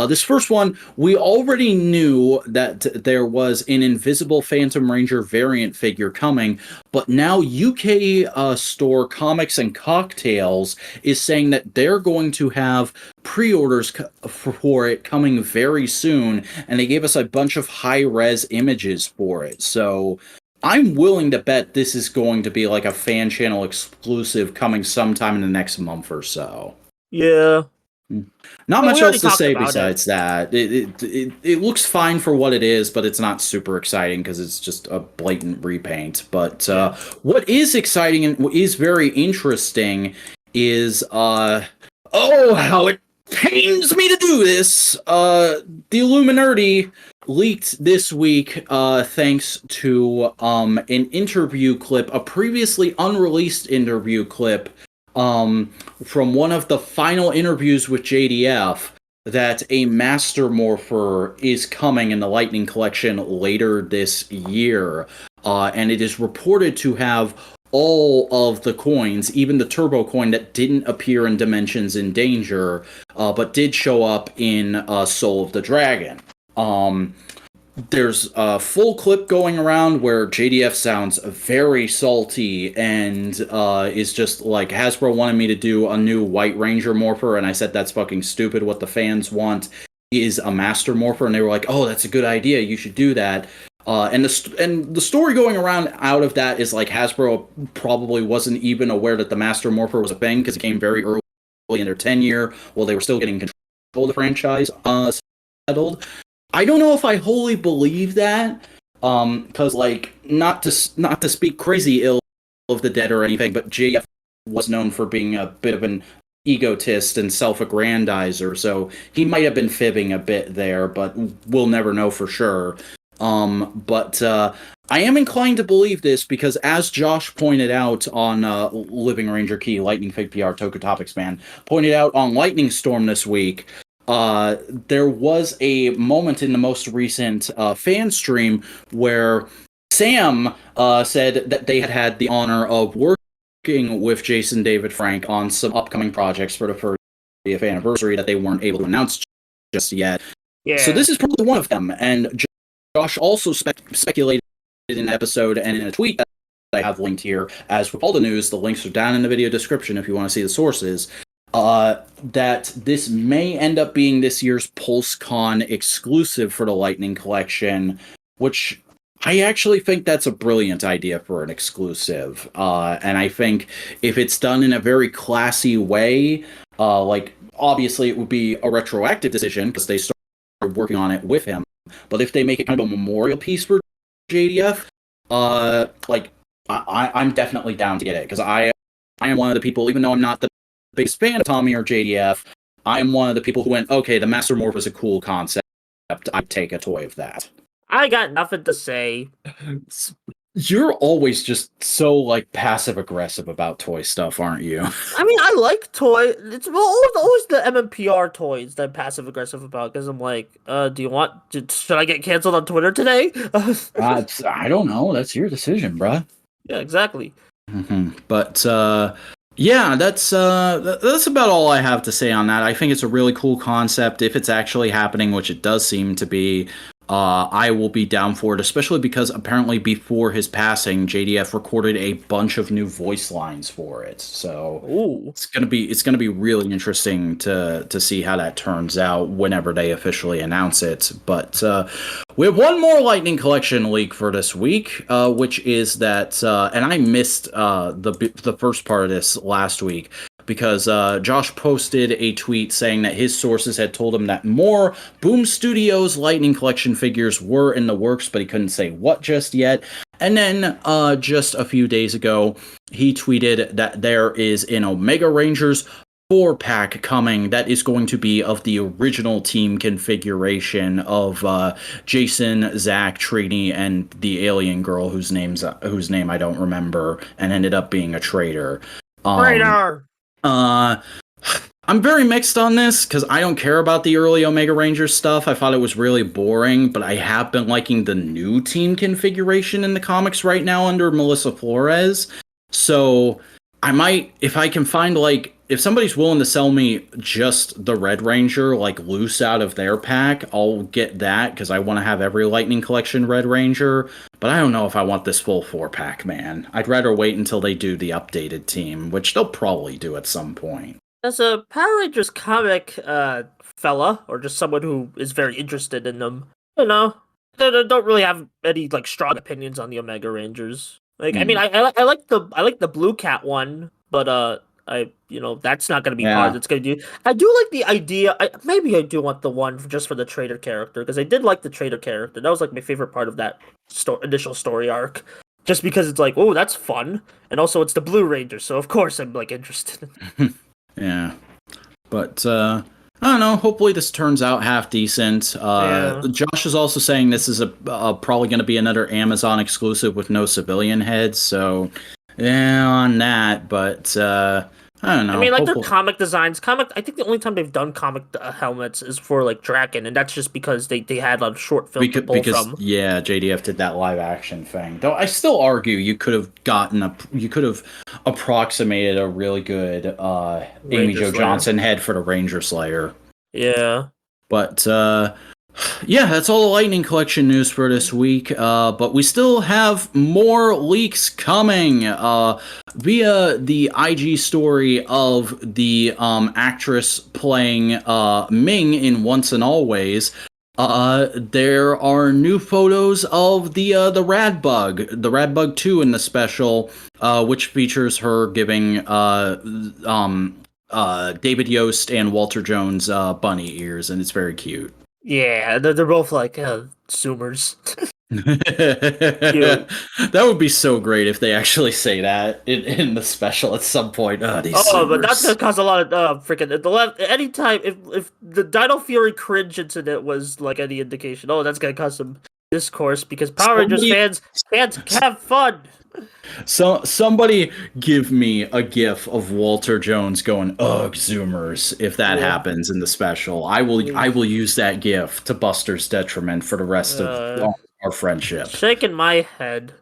A: This first one, we already knew that there was an Invisible Phantom Ranger variant figure coming, but now UK store Comics and Cocktails is saying that they're going to have pre-orders for it coming very soon, and they gave us a bunch of high-res images for it. So I'm willing to bet this is going to be like a fan channel exclusive coming sometime in the next month or so.
B: Yeah.
A: Not
B: I mean,
A: much
B: we already
A: else to
B: talked
A: say
B: about it.
A: besides that. It looks fine for what it is, but it's not super exciting because it's just a blatant repaint. But
B: Yeah.
A: what is exciting and what is very interesting is oh, how it pains me to do this. The Illuminati leaked this week thanks to an interview clip, a previously unreleased interview clip from one of the final interviews with JDF, that a Master Morpher is coming in the Lightning Collection later this year. And it is reported to have all of the coins, even the Turbo coin that didn't appear in Dimensions in Danger, but did show up in Soul of the Dragon. There's a full clip going around where JDF sounds very salty and is just like, Hasbro wanted me to do a new White Ranger Morpher, and I said that's fucking stupid. What the fans want is a Master Morpher, and they were like, oh, that's a good idea, you should do that. And the story going around out of that is like Hasbro probably wasn't even aware that the Master Morpher was a thing because it came very early in their tenure while they were still getting control of the franchise settled. I don't know if I wholly believe that, because like not to speak crazy ill of the dead or anything, but JF was known for being a bit of an egotist and self-aggrandizer, so he might have been fibbing a bit there, but we'll never know for sure. But I am inclined to believe this because, as Josh pointed out on Living Ranger Key, Lightning Fig PR, Toku Topics Man, pointed out on Lightning Storm this week, there was a moment in the most recent fan stream where Sam said that they had the honor of working with Jason David Frank on some upcoming projects for the 30th anniversary that they weren't able to announce just yet. So
B: Yeah.
A: this is probably one of them. And Josh also speculated in an episode and in a tweet that I have linked here, as with all the news, the links are down in the video description if you want to see the sources, that this may end up being this year's PulseCon exclusive for the Lightning Collection, which I actually think that's a brilliant idea for an exclusive. And I think if it's done in a very classy way, like obviously it would be a retroactive decision because they started working on it with him. But if they make it kind of a memorial piece for JDF, I'm definitely down to get it because I am one of the people, even though I'm not the biggest fan of Tommy or JDF, I'm one of the people who went, okay, the Master Morph is a cool concept. I'd take a toy of that.
B: I got nothing to say.
A: You're always just so like passive aggressive about toy stuff, aren't you?
B: I mean, I like toy. It's always the MMPR toys that I'm passive aggressive about because I'm like, do you want? Should I get canceled on Twitter today?
A: I don't know. That's your decision, bruh.
B: Yeah, exactly.
A: But yeah, that's about all I have to say on that. I think it's a really cool concept. If it's actually happening, which it does seem to be, I will be down for it, especially because apparently before his passing, JDF recorded a bunch of new voice lines for it. So
B: Ooh.
A: it's gonna be really interesting to see how that turns out whenever they officially announce it. But we have one more Lightning Collection leak for this week, which is that, and I missed the first part of this last week because Josh posted a tweet saying that his sources had told him that more Boom Studios Lightning Collection figures were in the works, but he couldn't say what just yet. And then just a few days ago, he tweeted that there is an Omega Rangers 4-pack coming that is going to be of the original team configuration of Jason, Zach, Trini, and the alien girl whose name I don't remember and ended up being a traitor.
B: Traitor!
A: I'm very mixed on this because I don't care about the early Omega Rangers stuff. I thought it was really boring, but I have been liking the new team configuration in the comics right now under Melissa Flores. So I might, if I can find like, if somebody's willing to sell me just the Red Ranger, like loose out of their pack, I'll get that because I want to have every Lightning Collection Red Ranger. But I don't know if I want this full 4-pack, man. I'd rather wait until they do the updated team, which they'll probably do at some point.
B: As a Power Rangers comic fella, or just someone who is very interested in them, you know, they don't really have any like strong opinions on the Omega Rangers. Like, I mean, I like the Blue Cat one, but that's not gonna be hard. It's gonna do. I do like the idea. Maybe I do want the one just for the traitor character because I did like the traitor character. That was like my favorite part of that initial story arc. Just because it's like, oh, that's fun, and also it's the Blue Ranger, so of course I'm like interested.
A: Yeah, but I don't know. Hopefully this turns out half decent. Josh is also saying this is probably going to be another Amazon exclusive with no civilian heads. So yeah, on that. But I don't know.
B: I mean, like their comic designs. I think the only time they've done comic helmets is for like Draken, and that's just because they had a short film to pull from.
A: Yeah, JDF did that live action thing. Though I still argue you could have approximated a really good Amy Jo Johnson head for the Ranger Slayer.
B: Yeah.
A: But yeah, that's all the Lightning Collection news for this week. But we still have more leaks coming via the IG story of the actress playing Ming in Once and Always. There are new photos of the Rad Bug, the Rad Bug 2 in the special, which features her giving David Yost and Walter Jones bunny ears, and it's very cute.
B: Yeah, they're both like Zoomers.
A: That would be so great if they actually say that in the special at some point. But
B: that's gonna cause a lot of freaking anytime if the Dino Fury cringe incident was like any indication, that's gonna cause some discourse because Power Rangers fans have fun.
A: So somebody give me a gif of Walter Jones going "Ugh, Zoomers" if that happens in the special. I will use that gif to Buster's detriment for the rest of our friendship.
B: Shaking my head.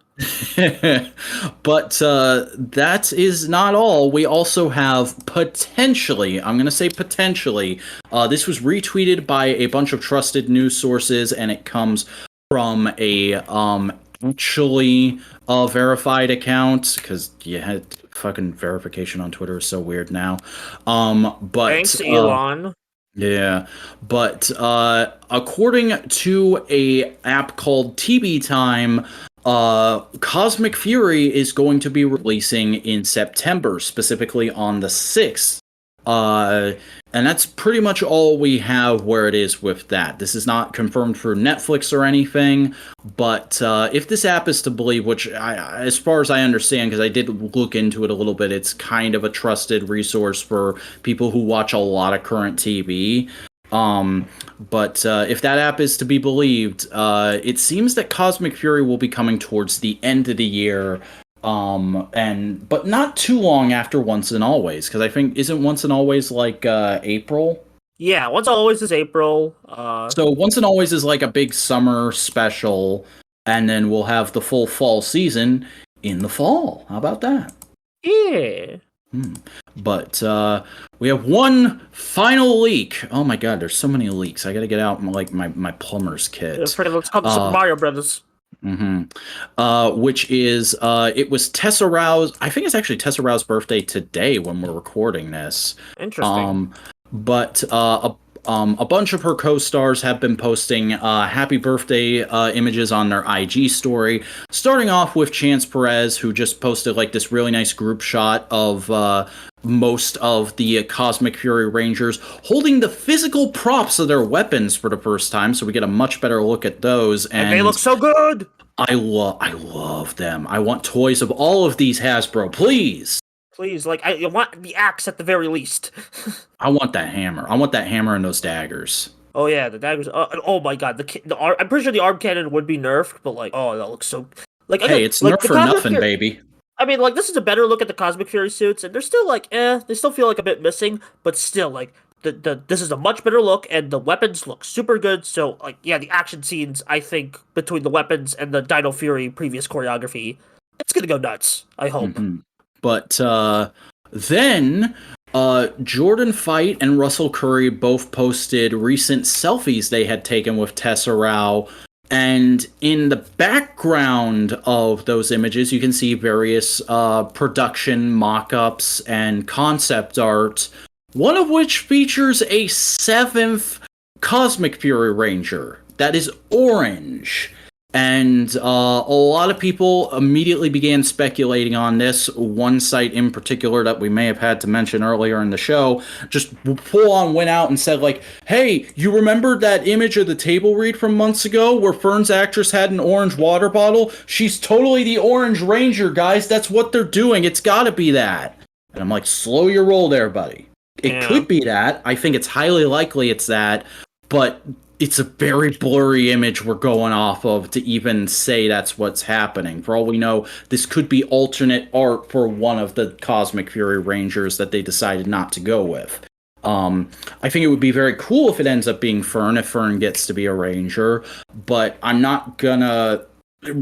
A: But that is not all. We also have potentially, I'm going to say potentially, this was retweeted by a bunch of trusted news sources, and it comes from a actually verified account, because fucking verification on Twitter is so weird now. But
B: thanks, Elon.
A: Yeah, but according to a app called TB Time, Cosmic Fury is going to be releasing in September, specifically on the 6th. And that's pretty much all we have where it is with that. This is not confirmed for Netflix or anything, but if this app is to believe, which as far as I understand, because I did look into it a little bit, it's kind of a trusted resource for people who watch a lot of current TV. But if that app is to be believed, it seems that Cosmic Fury will be coming towards the end of the year. But not too long after Once and Always, because I think isn't Once and Always like April?
B: Yeah, Once Always is April.
A: So Once and Always is like a big summer special, and then we'll have the full fall season in the fall. How about that?
B: Yeah.
A: But we have one final leak. Oh my god, there's so many leaks. I gotta get out my plumber's kit.
B: It's pretty much called the Super Mario Brothers.
A: Which is it was Tessa Rao's. I think it's actually Tessa Rao's birthday today when we're recording this.
B: Interesting.
A: But a bunch of her co-stars have been posting happy birthday images on their IG story, starting off with Chance Perez, who just posted like this really nice group shot of most of the Cosmic Fury Rangers holding the physical props of their weapons for the first time, so we get a much better look at those. And
B: they look so good!
A: I love them. I want toys of all of these, Hasbro, please!
B: Please, like, I want the axe at the very least.
A: I want that hammer. I want that hammer and those daggers.
B: Oh yeah, the daggers. Oh my god, I'm pretty sure the arm cannon would be nerfed, but like, oh, that looks so. Like,
A: hey, it's nerfed for nothing, baby.
B: I mean, like, this is a better look at the Cosmic Fury suits, and they're still like, they still feel like a bit missing, but still, like, this is a much better look, and the weapons look super good. So, like, yeah, the action scenes, I think, between the weapons and the Dino Fury previous choreography, it's gonna go nuts. I hope.
A: But then Jordan Fight and Russell Curry both posted recent selfies they had taken with Tessa Rao. And in the background of those images, you can see various production mock-ups and concept art, one of which features a 7th Cosmic Fury Ranger that is orange. And a lot of people immediately began speculating on this. One site in particular that we may have had to mention earlier in the show just full on went out and said, like, hey, you remember that image of the table read from months ago where Fern's actress had an orange water bottle? She's totally the Orange Ranger, guys. That's what they're doing. It's gotta be that. And I'm like, slow your roll there, buddy. It could be that. I think it's highly likely it's that. But it's a very blurry image we're going off of to even say that's what's happening. For all we know, this could be alternate art for one of the Cosmic Fury Rangers that they decided not to go with. I think it would be very cool if it ends up being Fern, if Fern gets to be a Ranger, but I'm not gonna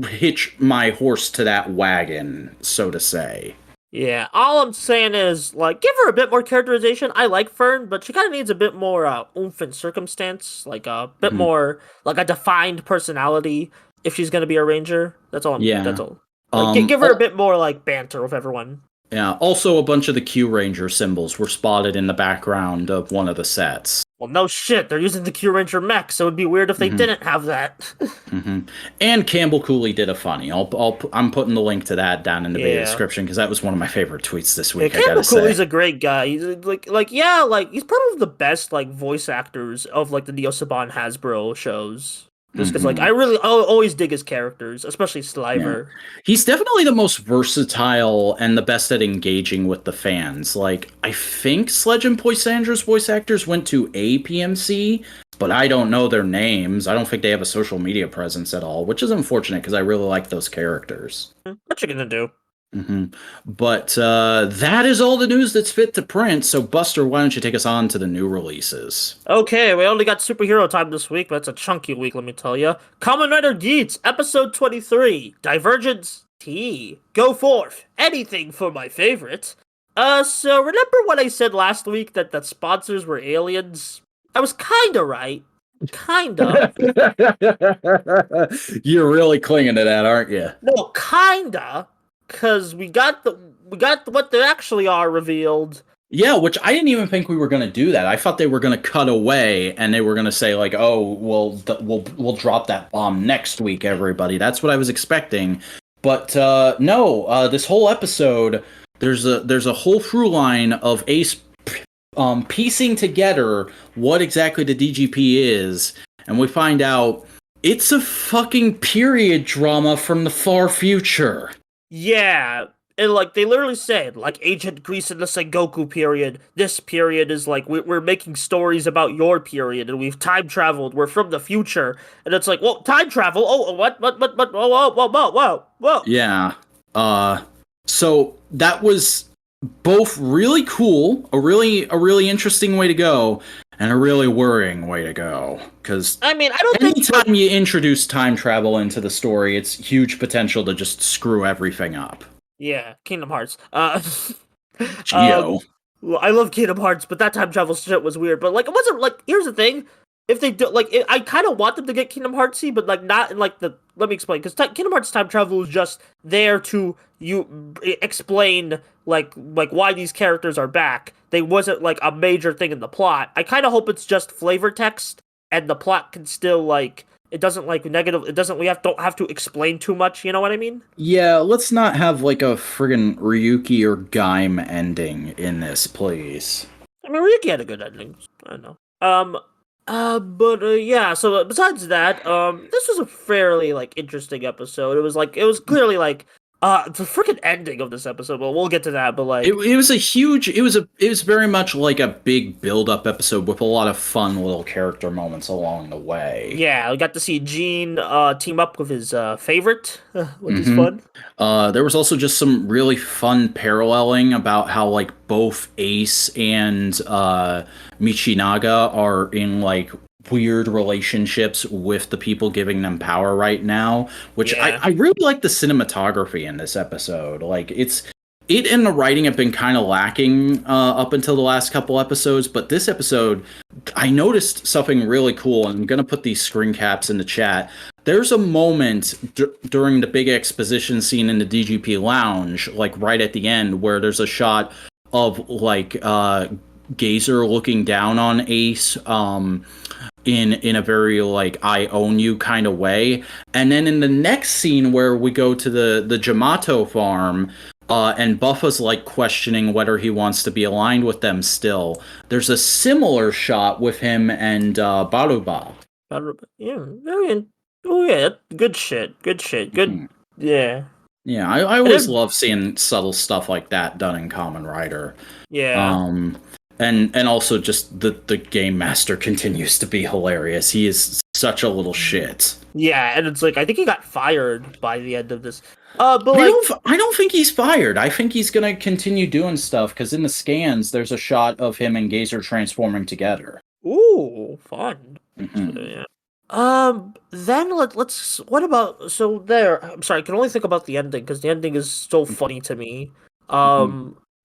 A: hitch my horse to that wagon, so to say.
B: Yeah, all I'm saying is, like, give her a bit more characterization. I like Fern, but she kind of needs a bit more oomph and circumstance, like a bit more, like a defined personality if she's going to be a ranger. That's all. That's all. Like, give her a bit more, like, banter with everyone.
A: Yeah, also a bunch of the Q Ranger symbols were spotted in the background of one of the sets.
B: Well, no shit, they're using the Q Ranger mech, so it'd be weird if they didn't have that.
A: And Campbell Cooley did a funny. I'm putting the link to that down in the video description because that was one of my favorite tweets this week.
B: Yeah, Campbell Cooley's a great guy. He's he's probably the best like voice actors of like the Neo Saban Hasbro shows. Just because, like, I always dig his characters, especially Sliver.
A: Yeah. He's definitely the most versatile and the best at engaging with the fans. Like, I think Sledge and Poisandra's voice actors went to a PMC, but I don't know their names. I don't think they have a social media presence at all, which is unfortunate because I really like those characters.
B: What you gonna do?
A: But that is all the news that's fit to print. So, Buster, why don't you take us on to the new releases?
B: Okay, we only got superhero time this week, but it's a chunky week, let me tell you. Kamen Rider Geats, episode 23, Divergence T. Go forth, anything for my favorite. So remember what I said last week that the sponsors were aliens? I was kinda right. Kinda.
A: You're really clinging to that, aren't you?
B: No, kinda. Because we got what they actually are revealed.
A: Yeah, which I didn't even think we were going to do that. I thought they were going to cut away and they were going to say like, "Oh, we'll drop that bomb next week, everybody." That's what I was expecting. But no, this whole episode there's a whole through line of Ace piecing together what exactly the DGP is, and we find out it's a fucking period drama from the far future.
B: Yeah, and like they literally said, like Agent Grease in the Sengoku period. This period is like we're making stories about your period, and we've time traveled. We're from the future, and it's like, well, time travel. Oh, what? Whoa, whoa, whoa, whoa, whoa, whoa.
A: Yeah. So that was both really cool, a really interesting way to go, and a really worrying way to go. Because
B: I mean, I don't think
A: anytime you introduce time travel into the story, it's huge potential to just screw everything up.
B: yeah, Kingdom Hearts.
A: Geo.
B: Well, I love Kingdom Hearts, but that time travel shit was weird. But like, it wasn't like. Here's the thing: if they do, like, I kind of want them to get Kingdom Heartsy, but like not in like the. Let me explain, because Kingdom Hearts time travel is just there to explain like why these characters are back. They wasn't like a major thing in the plot. I kind of hope it's just flavor text, and the plot can still like. It doesn't like negative. It doesn't. Don't have to explain too much. You know what I mean?
A: Yeah, let's not have like a friggin' Ryuki or Gaim ending in this, please.
B: I mean, Ryuki had a good ending. I don't know. Yeah. So besides that, this was a fairly like interesting episode. It was clearly like the freaking ending of this episode. Well, we'll get to that. But like,
A: it was it was very much like a big build up episode with a lot of fun little character moments along the way.
B: Yeah, we got to see Gene team up with his favorite, which is fun.
A: There was also just some really fun paralleling about how like both Ace and Michinaga are in like weird relationships with the people giving them power right now, which I really like the cinematography in this episode. Like it and the writing have been kind of lacking up until the last couple episodes, but this episode I noticed something really cool, and I'm gonna put these screen caps in the chat. There's a moment during the big exposition scene in the DGP lounge, like right at the end, where there's a shot of like Gazer looking down on Ace in a very like I own you kind of way. And then in the next scene where we go to the Jamato farm, and Buffa's like questioning whether he wants to be aligned with them still, there's a similar shot with him and Baruba.
B: Yeah, oh yeah, good shit. Yeah.
A: Yeah, I always love seeing subtle stuff like that done in Kamen Rider.
B: Yeah.
A: And also just the game master continues to be hilarious. He is such a little shit.
B: Yeah, and it's like I think he got fired by the end of this.
A: I don't think he's fired. I think he's gonna continue doing stuff because in the scans there's a shot of him and Gazer transforming together.
B: Ooh, fun.
A: Mm-hmm.
B: Yeah. Then let's. What about so there? I'm sorry, I can only think about the ending because the ending is so funny to me.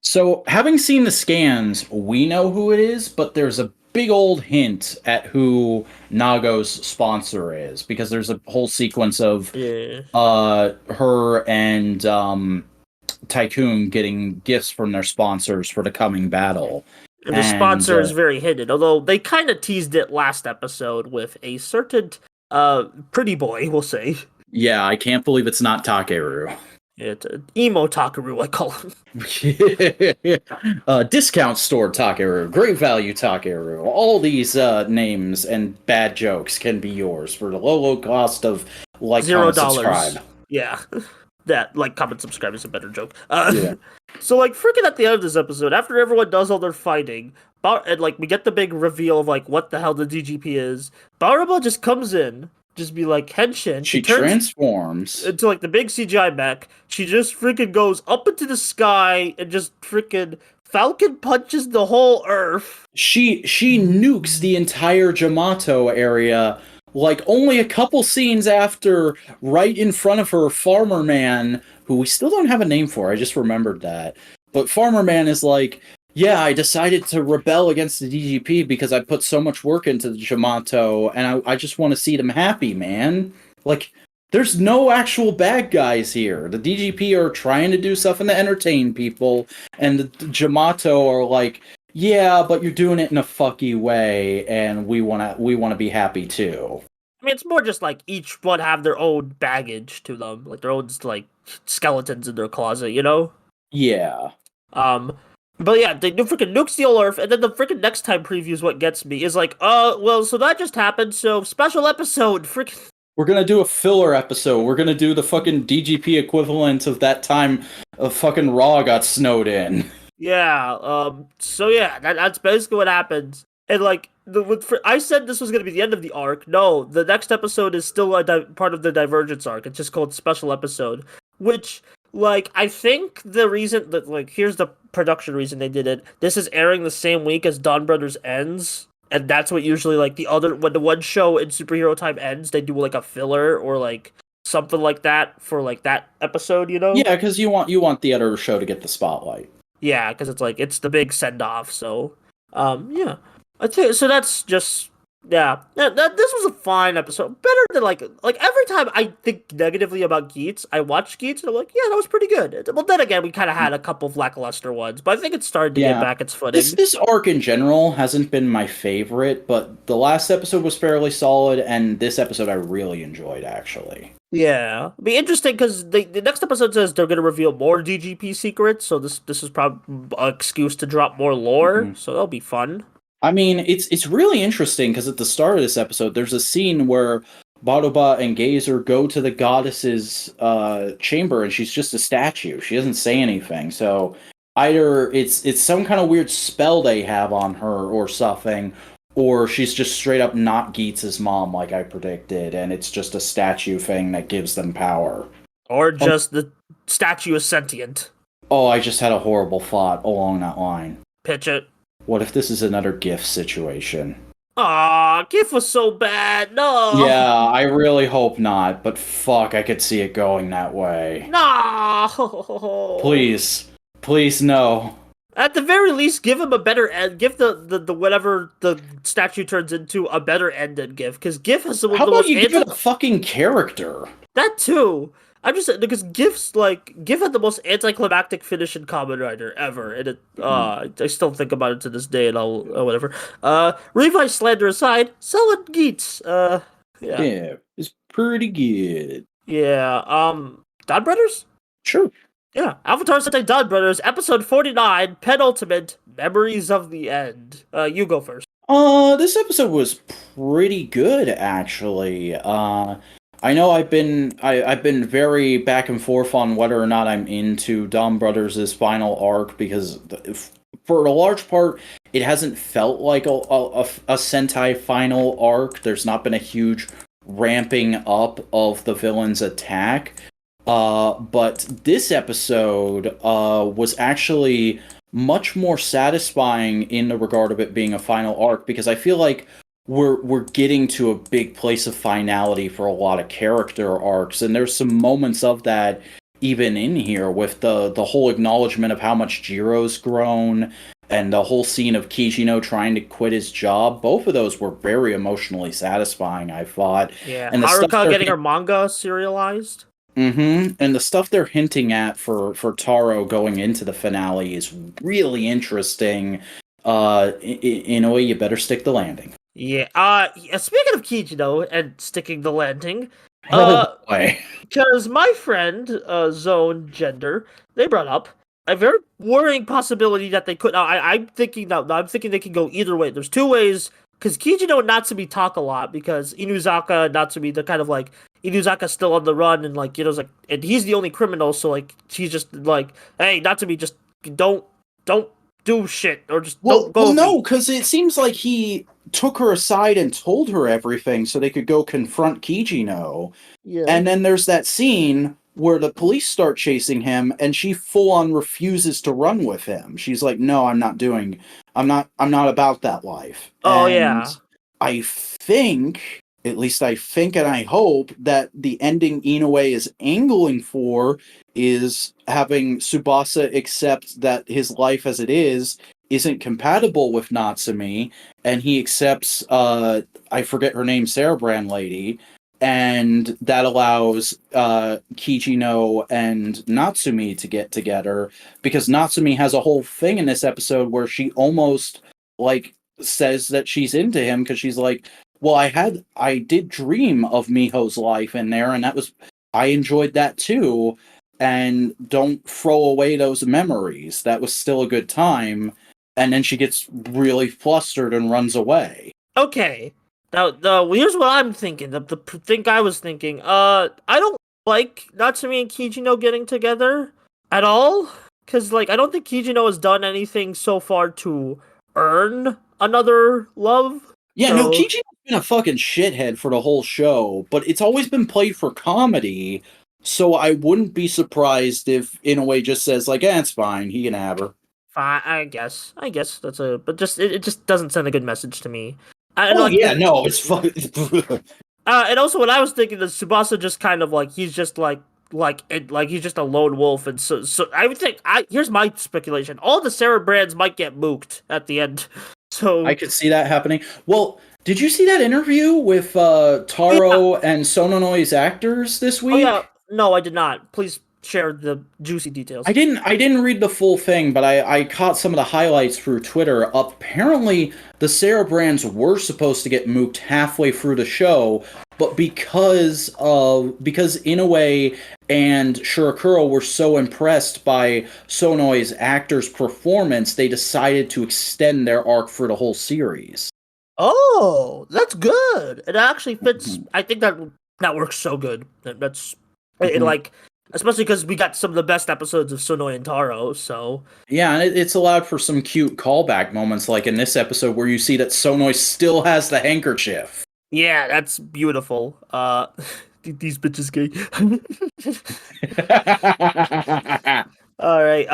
A: So, having seen the scans, we know who it is, but there's a big old hint at who Nago's sponsor is, because there's a whole sequence of her and Typhoon getting gifts from their sponsors for the coming battle.
B: And the sponsor is very hidden, although they kind of teased it last episode with a certain pretty boy, we'll say.
A: Yeah, I can't believe it's not Takeru.
B: It's emo Takeru, I call him.
A: Discount store Takeru, great value Takeru. All these names and bad jokes can be yours for the low cost of like,
B: $0.
A: Subscribe.
B: Yeah, that like, comment, subscribe is a better joke. Yeah. So like, freaking at the end of this episode, after everyone does all their fighting, and like we get the big reveal of like what the hell the DGP is, Baruba just comes in. Just be like Henshin.
A: She transforms
B: into like the big CGI mech. She just freaking goes up into the sky and just freaking Falcon punches the whole Earth.
A: She nukes the entire Jamato area. Like only a couple scenes after, right in front of her, Farmer Man, who we still don't have a name for. I just remembered that. But Farmer Man is like, yeah, I decided to rebel against the DGP because I put so much work into the Jamato, and I just want to see them happy, man. Like, there's no actual bad guys here. The DGP are trying to do something to entertain people, and the Jamato are like, yeah, but you're doing it in a fucky way, and we wanna be happy too.
B: I mean, it's more just like each one have their own baggage to them, like their own like skeletons in their closet, you know?
A: Yeah.
B: But yeah, they do freaking nuke the whole Earth, and then the freaking next time preview is what gets me. Is like, well, so that just happened, so special episode, freaking
A: We're gonna do a filler episode. We're gonna do the fucking DGP equivalent of that time of fucking Raw got snowed in.
B: Yeah. So yeah, that's basically what happens. And like I said, this was gonna be the end of the arc. No, the next episode is still part of the Divergence arc. It's just called Special Episode, which like I think the reason that like here's the production reason they did it. This is airing the same week as Donbrothers ends. And that's what usually like when the one show in superhero time ends, they do like a filler or like something like that for like that episode, you know?
A: Yeah, because you want the other show to get the spotlight.
B: Yeah, because it's like it's the big send off. So, yeah, I think so. That's just yeah. This was a fine episode, better than like every time I think negatively about Geats, I watch Geats and I'm like, yeah, that was pretty good. Well, then again, we kind of had a couple of lackluster ones, but I think it started to get back its footing.
A: This arc in general hasn't been my favorite, but the last episode was fairly solid, and this episode I really enjoyed actually.
B: Yeah, it'll be interesting because the next episode says they're going to reveal more DGP secrets, so this is probably an excuse to drop more lore, so that'll be fun.
A: I mean, it's really interesting because at the start of this episode, there's a scene where Baruba and Gazer go to the goddess's chamber, and she's just a statue. She doesn't say anything. So either it's some kind of weird spell they have on her or something, or she's just straight up not Geats' mom, like I predicted, and it's just a statue thing that gives them power.
B: Or just the statue is sentient.
A: Oh, I just had a horrible thought along that line.
B: Pitch it.
A: What if this is another GIF situation?
B: Aw, GIF was so bad. No.
A: Yeah, I really hope not, but fuck, I could see it going that way.
B: No.
A: Please. Please, no.
B: At the very least, give him a better end. Give the whatever the statue turns into a better end than GIF, because GIF has some of
A: How
B: the
A: about
B: most
A: you give it a fucking character?
B: That too. I'm just because GIF had the most anticlimactic finish in Kamen Rider ever, and it I still think about it to this day, and I'll whatever. Revi slander aside, solid Geats.
A: Yeah, it's pretty good.
B: Yeah. Donbrothers?
A: Sure.
B: Yeah. Avatar Sentai Donbrothers, episode 49, penultimate, Memories of the End. You go first.
A: This episode was pretty good actually. I know I've been very back and forth on whether or not I'm into Donbrothers' final arc because for a large part it hasn't felt like a Sentai final arc. There's not been a huge ramping up of the villain's attack. But this episode was actually much more satisfying in the regard of it being a final arc because I feel like we're getting to a big place of finality for a lot of character arcs, and there's some moments of that even in here with the whole acknowledgement of how much Jiro's grown and the whole scene of Kijino trying to quit his job. Both of those were very emotionally satisfying, I thought.
B: Yeah,
A: and
B: Haruka getting her manga serialized.
A: And the stuff they're hinting at for Taro going into the finale is really interesting. In a way, you better stick the landing.
B: Yeah. Speaking of Kijino and sticking the landing,
A: boy.
B: Because my friend, Zone Gender, they brought up a very worrying possibility that they could. Now, I'm thinking they can go either way. There's two ways. Because Kijino and Natsumi talk a lot because Inuzaka and Natsumi, they're kind of like, Inuzaka's still on the run and like, like, and he's the only criminal, so like, she's just like, hey, Natsumi, just don't do shit, or just don't go.
A: Well, no, because it seems like he took her aside and told her everything so they could go confront Kijino.
B: Yeah.
A: And then there's that scene where the police start chasing him and she full on refuses to run with him. She's like, no, I'm not about that life.
B: Oh,
A: and
B: yeah.
A: I think, at least I think and I hope, that the ending Inoue is angling for is having Tsubasa accept that his life as it is isn't compatible with Natsumi, and he accepts, I forget her name, Sarah Brand Lady, and that allows Kijino and Natsumi to get together, because Natsumi has a whole thing in this episode where she almost, like, says that she's into him, because she's like, well, I did dream of Miho's life in there, and I enjoyed that too, and don't throw away those memories. That was still a good time. And then she gets really flustered and runs away.
B: Okay. Now, here's what I'm thinking. The thing I was thinking. I don't like Natsumi and Kijino getting together at all. Cause like I don't think Kijino has done anything so far to earn another love.
A: Yeah, no,
B: So
A: Kichi's been a fucking shithead for the whole show, but it's always been played for comedy, so I wouldn't be surprised if Inoue just says, like, it's fine, he can have her.
B: fine, I guess. That's a. But just it just doesn't send a good message to me. And
A: Oh,
B: like,
A: yeah, no, it's fucking...
B: and also what I was thinking is Tsubasa just kind of like he's just like he's just a lone wolf, and so I would think here's my speculation: all the Sarah Brands might get mooked at the end. So
A: I could see that happening. Well, did you see that interview with
B: yeah.
A: Taro and Sononoi's actors this
B: Oh
A: week?
B: yeah, no, I did not. Please share the juicy details.
A: I didn't read the full thing, but I caught some of the highlights through Twitter. Apparently, the Sarah Brands were supposed to get mooked halfway through the show, but because Inoue and Shirakuro were so impressed by Sonoi's actor's performance, they decided to extend their arc for the whole series.
B: Oh, that's good. It actually fits.
A: Mhm.
B: I think that works so good. That's it,
A: Mhm.
B: like especially because we got some of the best episodes of Sonoi and Taro. So
A: Yeah, and it's allowed for some cute callback moments, like in this episode where you see that Sonoi still has the handkerchief.
B: yeah, that's beautiful. These bitches gay. All right.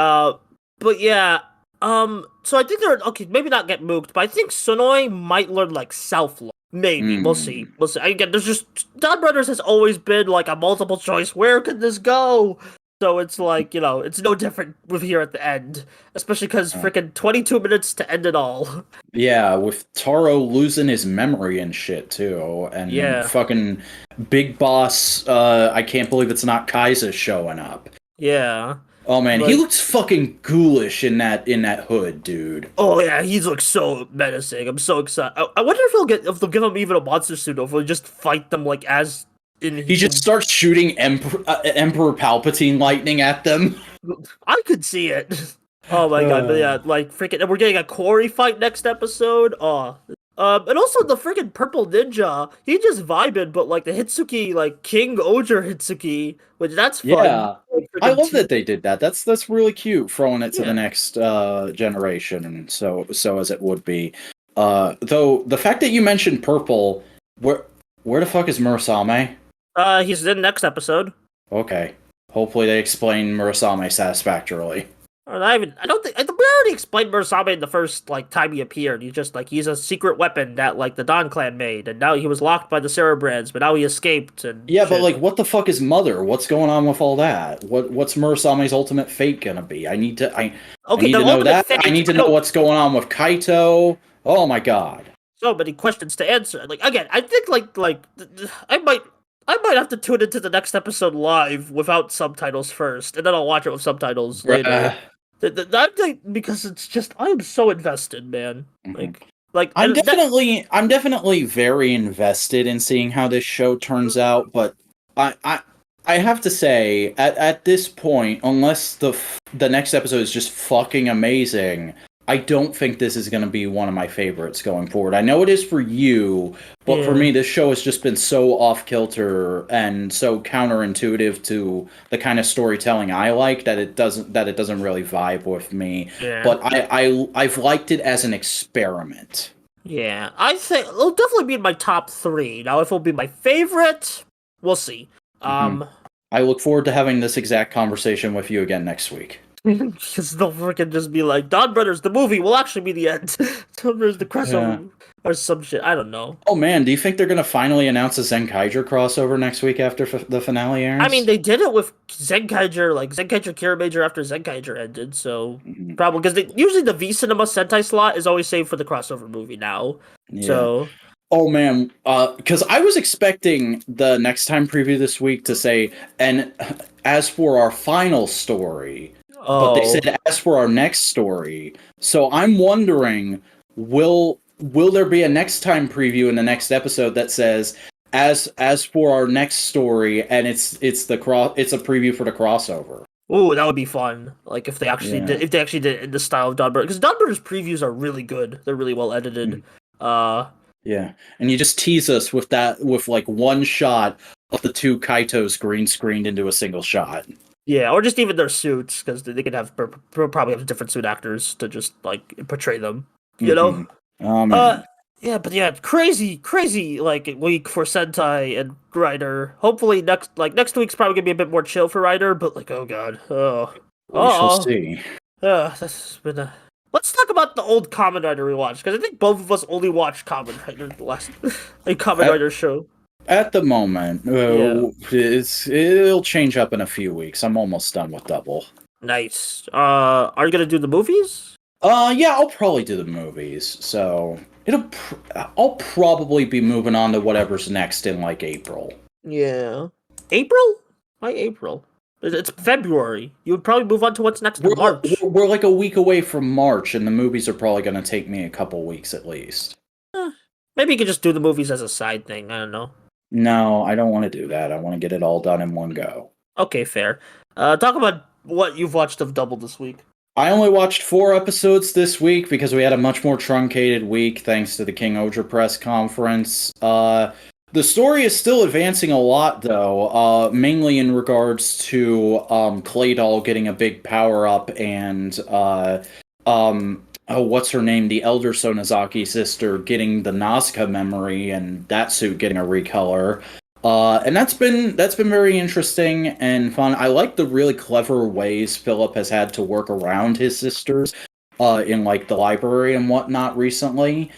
B: But yeah. So I think they're okay. Maybe not get mooked, but I think Sonoi might learn like self love. Maybe we'll see.
A: Mm.
B: We'll see. Again, there's just Donbrothers has always been like a multiple choice. Where could this go? So it's like it's no different with here at the end, especially because freaking 22 minutes to end it all.
A: Yeah, with Taro losing his memory and shit too, and
B: Yeah.
A: fucking Big Boss. I can't believe it's not Kaiser showing up.
B: Yeah.
A: Oh man, he
B: Like,
A: looks fucking ghoulish in that hood, dude.
B: oh yeah, he looks so menacing. I'm so excited. I wonder if they'll give him even a monster suit, or if he'll just fight them like as in.
A: He just starts shooting Emperor Palpatine lightning at them.
B: I could see it. Oh my god, but yeah, like freaking, and we're getting a Corey fight next episode. Oh, and also the freaking purple ninja, he just vibed, but like the Hitsuki, like King-Ohger Hitsuki, which that's fun.
A: Yeah,
B: Like,
A: I
B: freaking
A: love that they did that. That's really cute, throwing it to the
B: Yeah.
A: next generation, and so as it would be. Though the fact that you mentioned purple, where the fuck is Murasame?
B: He's in next episode.
A: Okay, hopefully they explain Murasame satisfactorily.
B: Or not even. I don't think. We already explained Murasabe in the first like time he appeared. He's a secret weapon that like the Don Clan made, and now he was locked by the Cerebrands, but now he escaped. And
A: Yeah,
B: shit.
A: but like, what the fuck is Mother? What's going on with all that? What's Murasame's ultimate fate gonna be? I need to
B: Okay,
A: need
B: the
A: to know
B: ultimate
A: that.
B: fate,
A: I need to
B: I
A: know
B: don't-
A: what's going on with Kaito. Oh my god.
B: so many questions to answer. Like again, I think I might have to tune into the next episode live without subtitles first, and then I'll watch it with subtitles later.
A: Bruh.
B: I think because it's just I am so invested, man.
A: Mhm.
B: And
A: I'm definitely very invested in seeing how this show turns out, but I have to say at this point, unless the next episode is just fucking amazing, I don't think this is going to be one of my favorites going forward. I know it is for you, but for
B: Yeah.
A: me, this show has just been so off kilter and so counterintuitive to the kind of storytelling I like that it doesn't really vibe with me.
B: Yeah.
A: But I've liked it as an experiment.
B: Yeah, I think it'll definitely be in my top 3. Now, if it'll be my favorite, we'll see.
A: I look forward to having this exact conversation with you again next week.
B: Because they'll freaking just be like, Donbrothers, the movie will actually be the end. Donbrothers, the crossover, or some shit. I don't know.
A: Oh man, do you think they're gonna finally announce a Zenkaiger crossover next week after the finale airs?
B: I mean, they did it with Zenkaiger, like Zenkaiger Kira Major after Zenkaiger ended, so probably because usually the V Cinema Sentai slot is always saved for the crossover movie now.
A: Yeah.
B: So
A: Oh man, because I was expecting the next time preview this week to say, and as for our final story, but they said as for our next story. So I'm wondering, will there be a next time preview in the next episode that says as for our next story, and it's a preview for the crossover.
B: ooh, that would be fun. Like if they actually
A: Yeah.
B: did it in the style of Donbrothers, because Donbrothers previews are really good. They're really well edited.
A: Yeah, and you just tease us with that, with like one shot of the two Kaitos green screened into a single shot.
B: Yeah, or just even their suits, because they could have probably have different suit actors to just like portray them. You know.
A: Oh
B: Uh,
A: man.
B: yeah, but yeah, crazy like week for Sentai and Rider. Hopefully next week's probably gonna be a bit more chill for Rider, but like oh god,
A: We shall
B: oh,
A: see.
B: that's been a. Let's talk about the old Kamen Rider rewatch because I think both of us only watched Kamen Rider the last like Kamen
A: At,
B: Rider show.
A: at the moment,
B: Yeah,
A: it'll change up in a few weeks. I'm almost done with Double.
B: nice. Are you gonna do the movies?
A: Yeah, I'll probably do the movies. So I'll probably be moving on to whatever's next in like April.
B: Yeah, April? Why April? It's February. You would probably move on to what's next in March.
A: We're like a week away from March, and the movies are probably going to take me a couple weeks at least.
B: Maybe you could just do the movies as a side thing. I don't know.
A: No, I don't want to do that. I want to get it all done in one go.
B: Okay, fair. Talk about what you've watched of Double this week.
A: I only watched 4 episodes this week because we had a much more truncated week thanks to the King-Ohger press conference. The story is still advancing a lot, though, mainly in regards to Clay Doll getting a big power-up and, what's her name? The Elder Sonozaki sister getting the Nazca memory and that suit getting a recolor. And that's been very interesting and fun. I like the really clever ways Philip has had to work around his sisters in like the library and whatnot recently.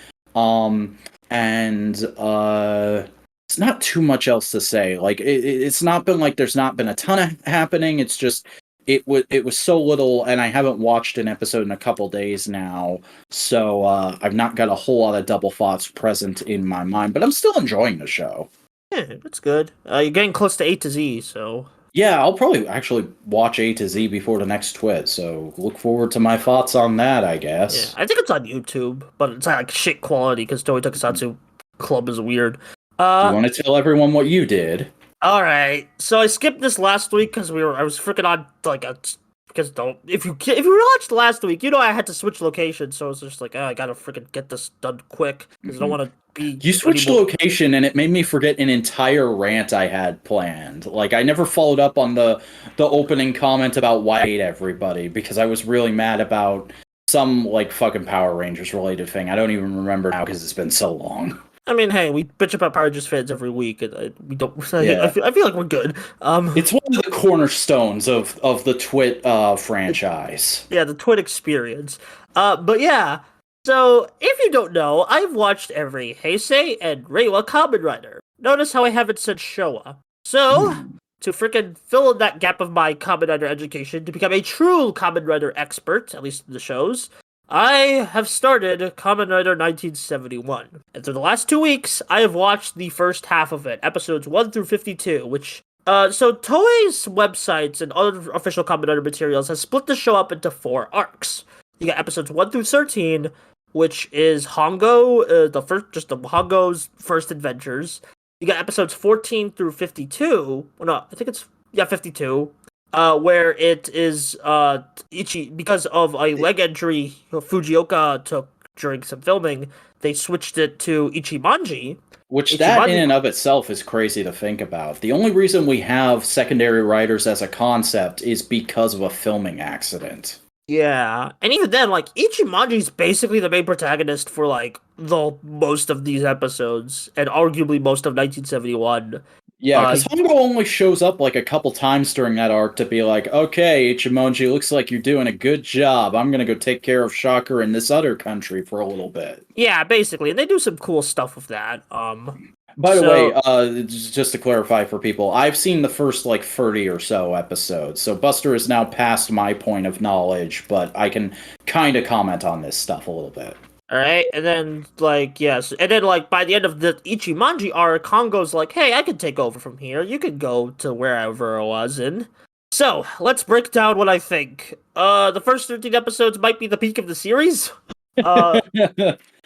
A: It's not too much else to say. Like it's not been like there's not been a ton of happening. It's just it was so little, and I haven't watched an episode in a couple days now, so I've not got a whole lot of double thoughts present in my mind. But I'm still enjoying the show.
B: Yeah, that's good. You're getting close to A to Z, so
A: Yeah, I'll probably actually watch A to Z before the next twit, so look forward to my thoughts on that, I guess.
B: yeah. I think it's on YouTube, but it's like shit quality because Toei Tokusatsu Club is weird.
A: Do you want to tell everyone what you did?
B: All right. So I skipped this last week because I was freaking on like a because if you watched last week, you know I had to switch location, so it's just like I gotta freaking get this done quick because I don't want to be.
A: You switched location, and it made me forget an entire rant I had planned. Like I never followed up on the opening comment about why I hate everybody because I was really mad about some like fucking Power Rangers related thing. I don't even remember now because it's been so long.
B: I mean, hey, we bitch about Power Rangers fans every week, and we don't.
A: Yeah.
B: I feel like we're good.
A: It's one of the cornerstones of the TWIT franchise.
B: Yeah, the TWIT experience. But yeah. So if you don't know, I've watched every Heisei and Reiwa Kamen Rider. Notice how I haven't said Showa. So to freaking fill in that gap of my Kamen Rider education to become a true Kamen Rider expert, at least in the shows, I have started Kamen Rider 1971. And through the last 2 weeks, I have watched the first half of it, episodes 1 through 52, which so Toei's websites and other official Kamen Rider materials has split the show up into 4 arcs. You got episodes 1 through 13, which is Hongo, Hongo's first adventures. You got episodes 14 through 52. Well, no, I think it's 52. Where it is Ichi, because of a leg injury Fujioka took during some filming, they switched it to Ichimonji.
A: Which that in and of itself is crazy to think about. The only reason we have secondary writers as a concept is because of a filming accident.
B: Yeah, and even then, like, Ichimonji's basically the main protagonist for, like, the most of these episodes, and arguably most of 1971.
A: Yeah, because Hongo only shows up, like, a couple times during that arc to be like, okay, Ichimonji, looks like you're doing a good job. I'm gonna go take care of Shocker in this other country for a little bit.
B: Yeah, basically, and they do some cool stuff with that.
A: By the way, just to clarify for people, I've seen the first, like, 30 or so episodes, so Buster is now past my point of knowledge, but I can kind of comment on this stuff a little bit.
B: Alright, and then, like, yes, and then, like, by the end of the Ichimonji arc, Kongo's like, hey, I can take over from here, you can go to wherever I was in. So, let's break down what I think. The first 13 episodes might be the peak of the series.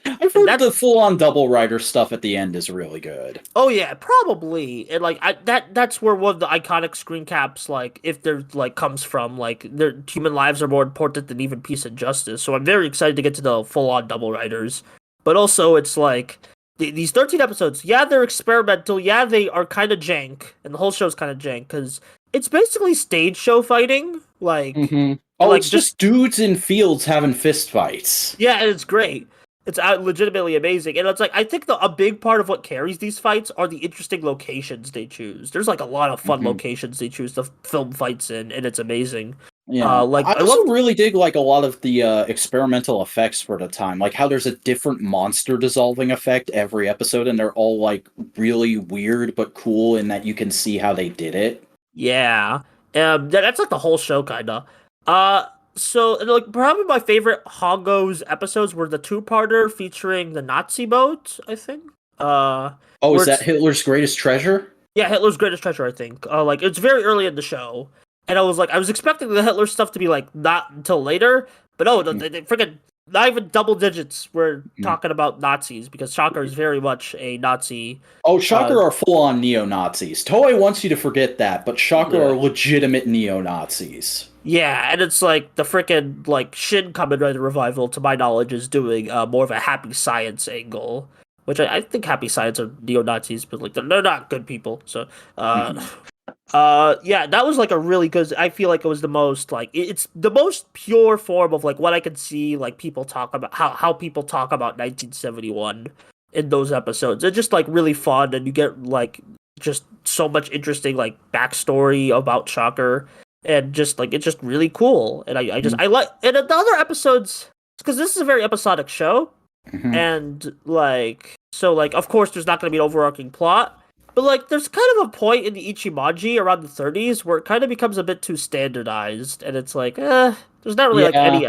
A: I've heard the full-on double rider stuff at the end is really good.
B: Oh yeah, probably. And like that's where one of the iconic screen caps, like, if there like comes from, like, their human lives are more important than even peace and justice. So I'm very excited to get to the full-on double riders. But also it's like these 13 episodes, yeah, they're experimental, yeah, they are kind of jank, and the whole show's kind of jank because it's basically stage show fighting,
A: Oh,
B: like
A: it's
B: just
A: just dudes in fields having fist fights.
B: yeah, and it's great. It's legitimately amazing, and it's like I think a big part of what carries these fights are the interesting locations they choose. There's like a lot of fun
A: Hmm.
B: locations they choose to film fights in, and it's amazing.
A: Yeah,
B: Like
A: I
B: I love
A: also really dig like a lot of the experimental effects for the time, like how there's a different monster dissolving effect every episode, and they're all like really weird but cool in that you can see how they did it.
B: yeah, that's like the whole show kinda. Uh, so and, like probably my favorite Hongo's episodes were the two-parter featuring the Nazi boat. I think.
A: Oh,
B: Where
A: is that
B: it's
A: Hitler's greatest treasure?
B: yeah, Hitler's greatest treasure. I think. Like it's very early in the show, and I was expecting the Hitler stuff to be like not until later, but no, they freaking not even double digits. We're
A: Mhm.
B: talking about Nazis because Shocker is very much a Nazi.
A: Oh,
B: Uh,
A: Shocker are full-on neo-Nazis. Toei wants you to forget that, but Shocker are
B: yeah.
A: legitimate neo-Nazis.
B: Yeah, and it's like the freaking like Shin Kamen Rider revival, to my knowledge, is doing more of a happy science angle, which I think happy science are neo Nazis, but like they're not good people. So uh,
A: Mhm.
B: yeah, that was like a really good. I feel like it was the most like it's the most pure form of like what I could see like people talk about how people talk about 1971 in those episodes. It's just like really fun, and you get like just so much interesting like backstory about Shocker, and just like it's just really cool. And
A: Mhm.
B: I like and the other episodes because this is a very episodic show,
A: Mhm.
B: and like so like of course there's not going to be an overarching plot, but like there's kind of a point in the Ichimonji around the 30s where it kind of becomes a bit too standardized, and it's like there's not really like
A: Yeah,
B: any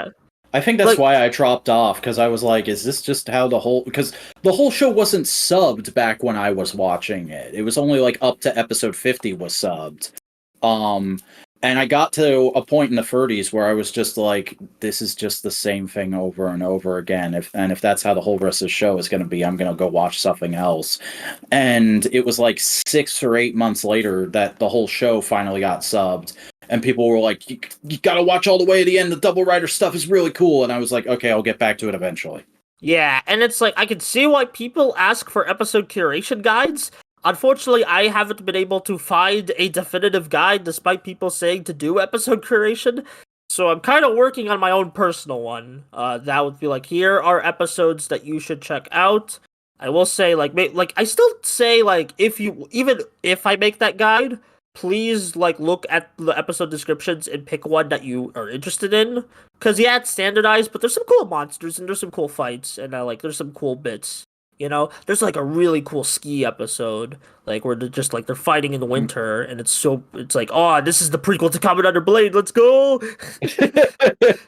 A: I think that's
B: like
A: why I dropped off because I was like, is this just how the whole because the whole show wasn't subbed back when I was watching it. It was only like up to episode 50 was subbed. Um and I got to a point in the 30s where I was just like, this is just the same thing over and over again. If that's how the whole rest of the show is gonna be, I'm gonna go watch something else. And it was like 6 or 8 months later that the whole show finally got subbed. And people were like, you gotta watch all the way to the end. The Double Rider stuff is really cool. And I was like, okay, I'll get back to it eventually.
B: yeah, and it's like I can see why people ask for episode curation guides. Unfortunately, I haven't been able to find a definitive guide despite people saying to do episode curation. So I'm kind of working on my own personal one. That would be like, here are episodes that you should check out. I will say, like I still say, like, if you even if I make that guide, please like look at the episode descriptions and pick one that you are interested in. Cause yeah, it's standardized, but there's some cool monsters and there's some cool fights and like there's some cool bits. You know, there's like a really cool ski episode, like where they're just like they're fighting in the winter, and it's like, oh, this is the prequel to Kamen Rider Blade. Let's go.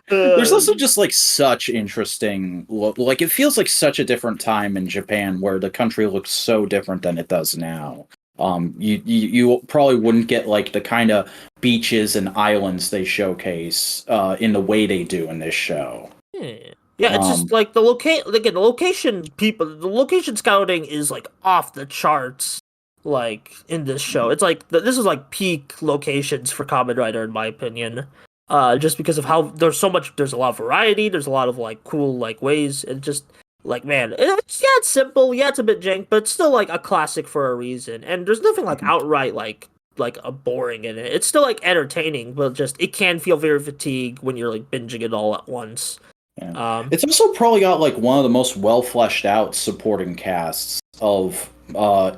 A: There's
B: uh,
A: also just like such interesting look. Like it feels like such a different time in Japan where the country looks so different than it does now. You probably wouldn't get like the kind of beaches and islands they showcase in the way they do in this show.
B: yeah. Yeah, it's just
A: Um,
B: like again, the location scouting is like off the charts. Like in this show, it's like this is like peak locations for Kamen Rider in my opinion. Just because of how there's a lot of variety, there's a lot of like cool like ways, and just like man, it's simple, yeah, it's a bit jank, but it's still like a classic for a reason. And there's nothing like outright like a boring in it. It's still like entertaining, but just it can feel very fatigued when you're like binging it all at once.
A: Yeah.
B: Um,
A: It's also probably got like one of the most well fleshed out supporting casts of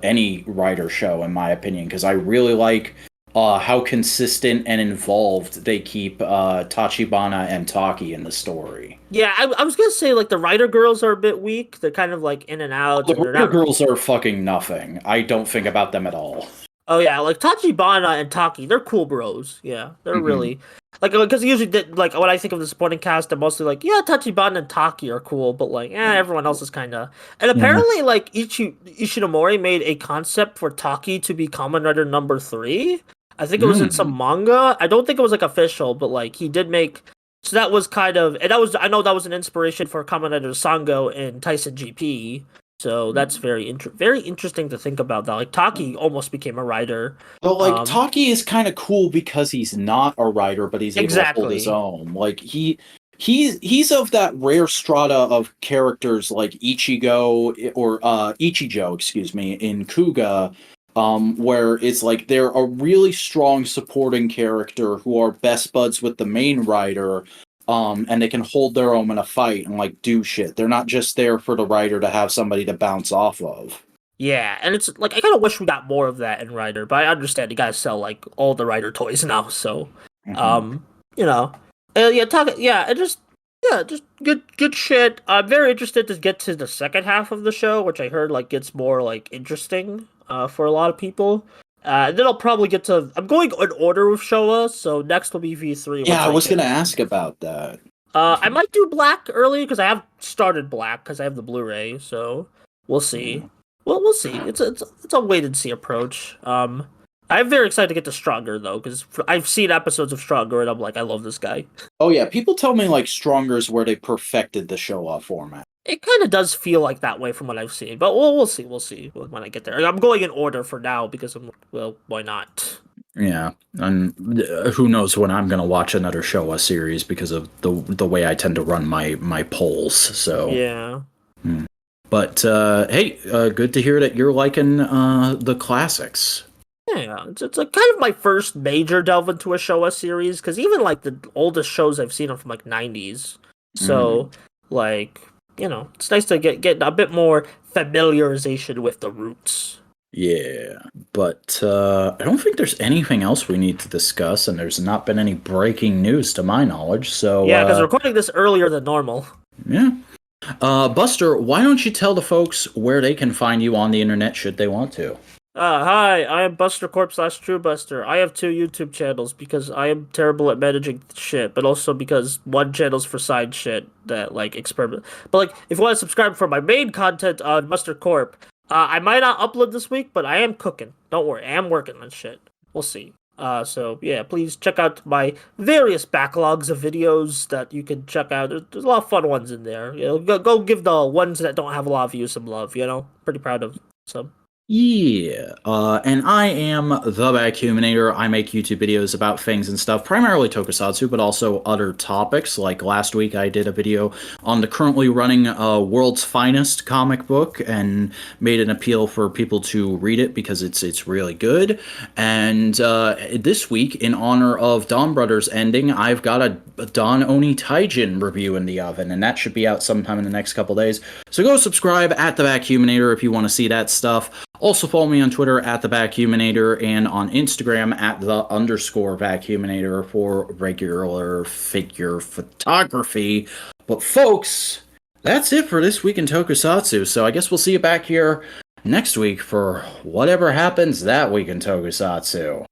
A: any writer show, in my opinion, because I really like how consistent and involved they keep Tachibana and Taki in the story.
B: Yeah, I was gonna say like the writer girls are a bit weak. They're kind of like in and out,
A: The
B: and they're
A: Writer
B: not.
A: Girls are fucking nothing. I don't think about them at all.
B: Oh yeah, like Tachibana and Taki, they're cool bros. Yeah, they're
A: Hmm.
B: really like because usually like when I think of the supporting cast, I'm mostly like yeah, Tachibana and Taki are cool, but like everyone else is kind of. And
A: Yeah.
B: apparently, like Ishinomori made a concept for Taki to be Kamen Rider number 3. I think it was in some
A: Mm.
B: manga. I don't think it was like official, but like he did make. So that was kind of, and that was I know that was an inspiration for Kamen Rider Sango and Tyson GP. So that's very interesting to think about that. Like Taki almost became a writer.
A: But like
B: Um,
A: Taki is kind of cool because he's not a writer, but he's able to hold his
B: exactly.
A: own. Like He's of that rare strata of characters like Ichigo or Ichijo, excuse me, in Kuuga, where it's like they're a really strong supporting character who are best buds with the main writer, and they can hold their own in a fight and like do shit. They're not just there for the writer to have somebody to bounce off of.
B: Yeah, and it's like I kind of wish we got more of that in Rider, but I understand you guys sell like all the Rider toys now, so
A: Mhm.
B: you know, just good shit. I'm very interested to get to the second half of the show, which I heard like gets more like interesting for a lot of people. And then I'll probably get to. I'm going in order with Showa, so next will be V3
A: Yeah,
B: once
A: I
B: I
A: was
B: can.
A: gonna ask about that.
B: I might do Black early because I have started Black because I have the Blu-ray, so we'll see. Well, we'll see. It's a wait and see approach. I'm very excited to get to Stronger though because I've seen episodes of Stronger and I'm like, I love this guy.
A: Oh yeah, people tell me like Stronger is where they perfected the show off format.
B: It kind of does feel like that way from what I've seen, but we'll see. We'll see when I get there. I'm going in order for now because well, why not?
A: Yeah, and who knows when I'm gonna watch another Showa series because of the way I tend to run my polls. So,
B: Yeah.
A: but hey, good to hear that you're liking the classics.
B: Yeah, it's like kind of my first major delve into a Showa series because even like the oldest shows I've seen are from like 90s. So like it's nice to get a bit more familiarization with the roots.
A: Yeah, but I don't think there's anything else we need to discuss, and there's not been any breaking news to my knowledge. So,
B: Yeah, because we're recording this earlier than normal.
A: yeah. Buster, why don't you tell the folks where they can find you on the internet should they want to?
B: Hi, I am Buster Corp / True Buster. I have 2 YouTube channels because I am terrible at managing shit, but also because one channel's for side shit that like experiment. But like, if you want to subscribe for my main content on Buster Corp, I might not upload this week, but I am cooking. Don't worry, I am working on shit. We'll see. So yeah, please check out my various backlogs of videos that you can check out. There's a lot of fun ones in there. Go give the ones that don't have a lot of views some love. Pretty proud of some.
A: Yeah, and I am the Vacuuminator. I make YouTube videos about things and stuff, primarily tokusatsu, but also other topics. Like last week, I did a video on the currently running World's Finest comic book and made an appeal for people to read it because it's really good. And this week, in honor of Donbrothers ending, I've got a Don Oni Taijin review in the oven, and that should be out sometime in the next couple days. So go subscribe at the Vacuuminator if you want to see that stuff. Also follow me on Twitter at the Vacuuminator and on Instagram at _Vacuuminator for regular figure photography. But folks, that's it for this week in Tokusatsu. So I guess we'll see you back here next week for whatever happens that week in Tokusatsu.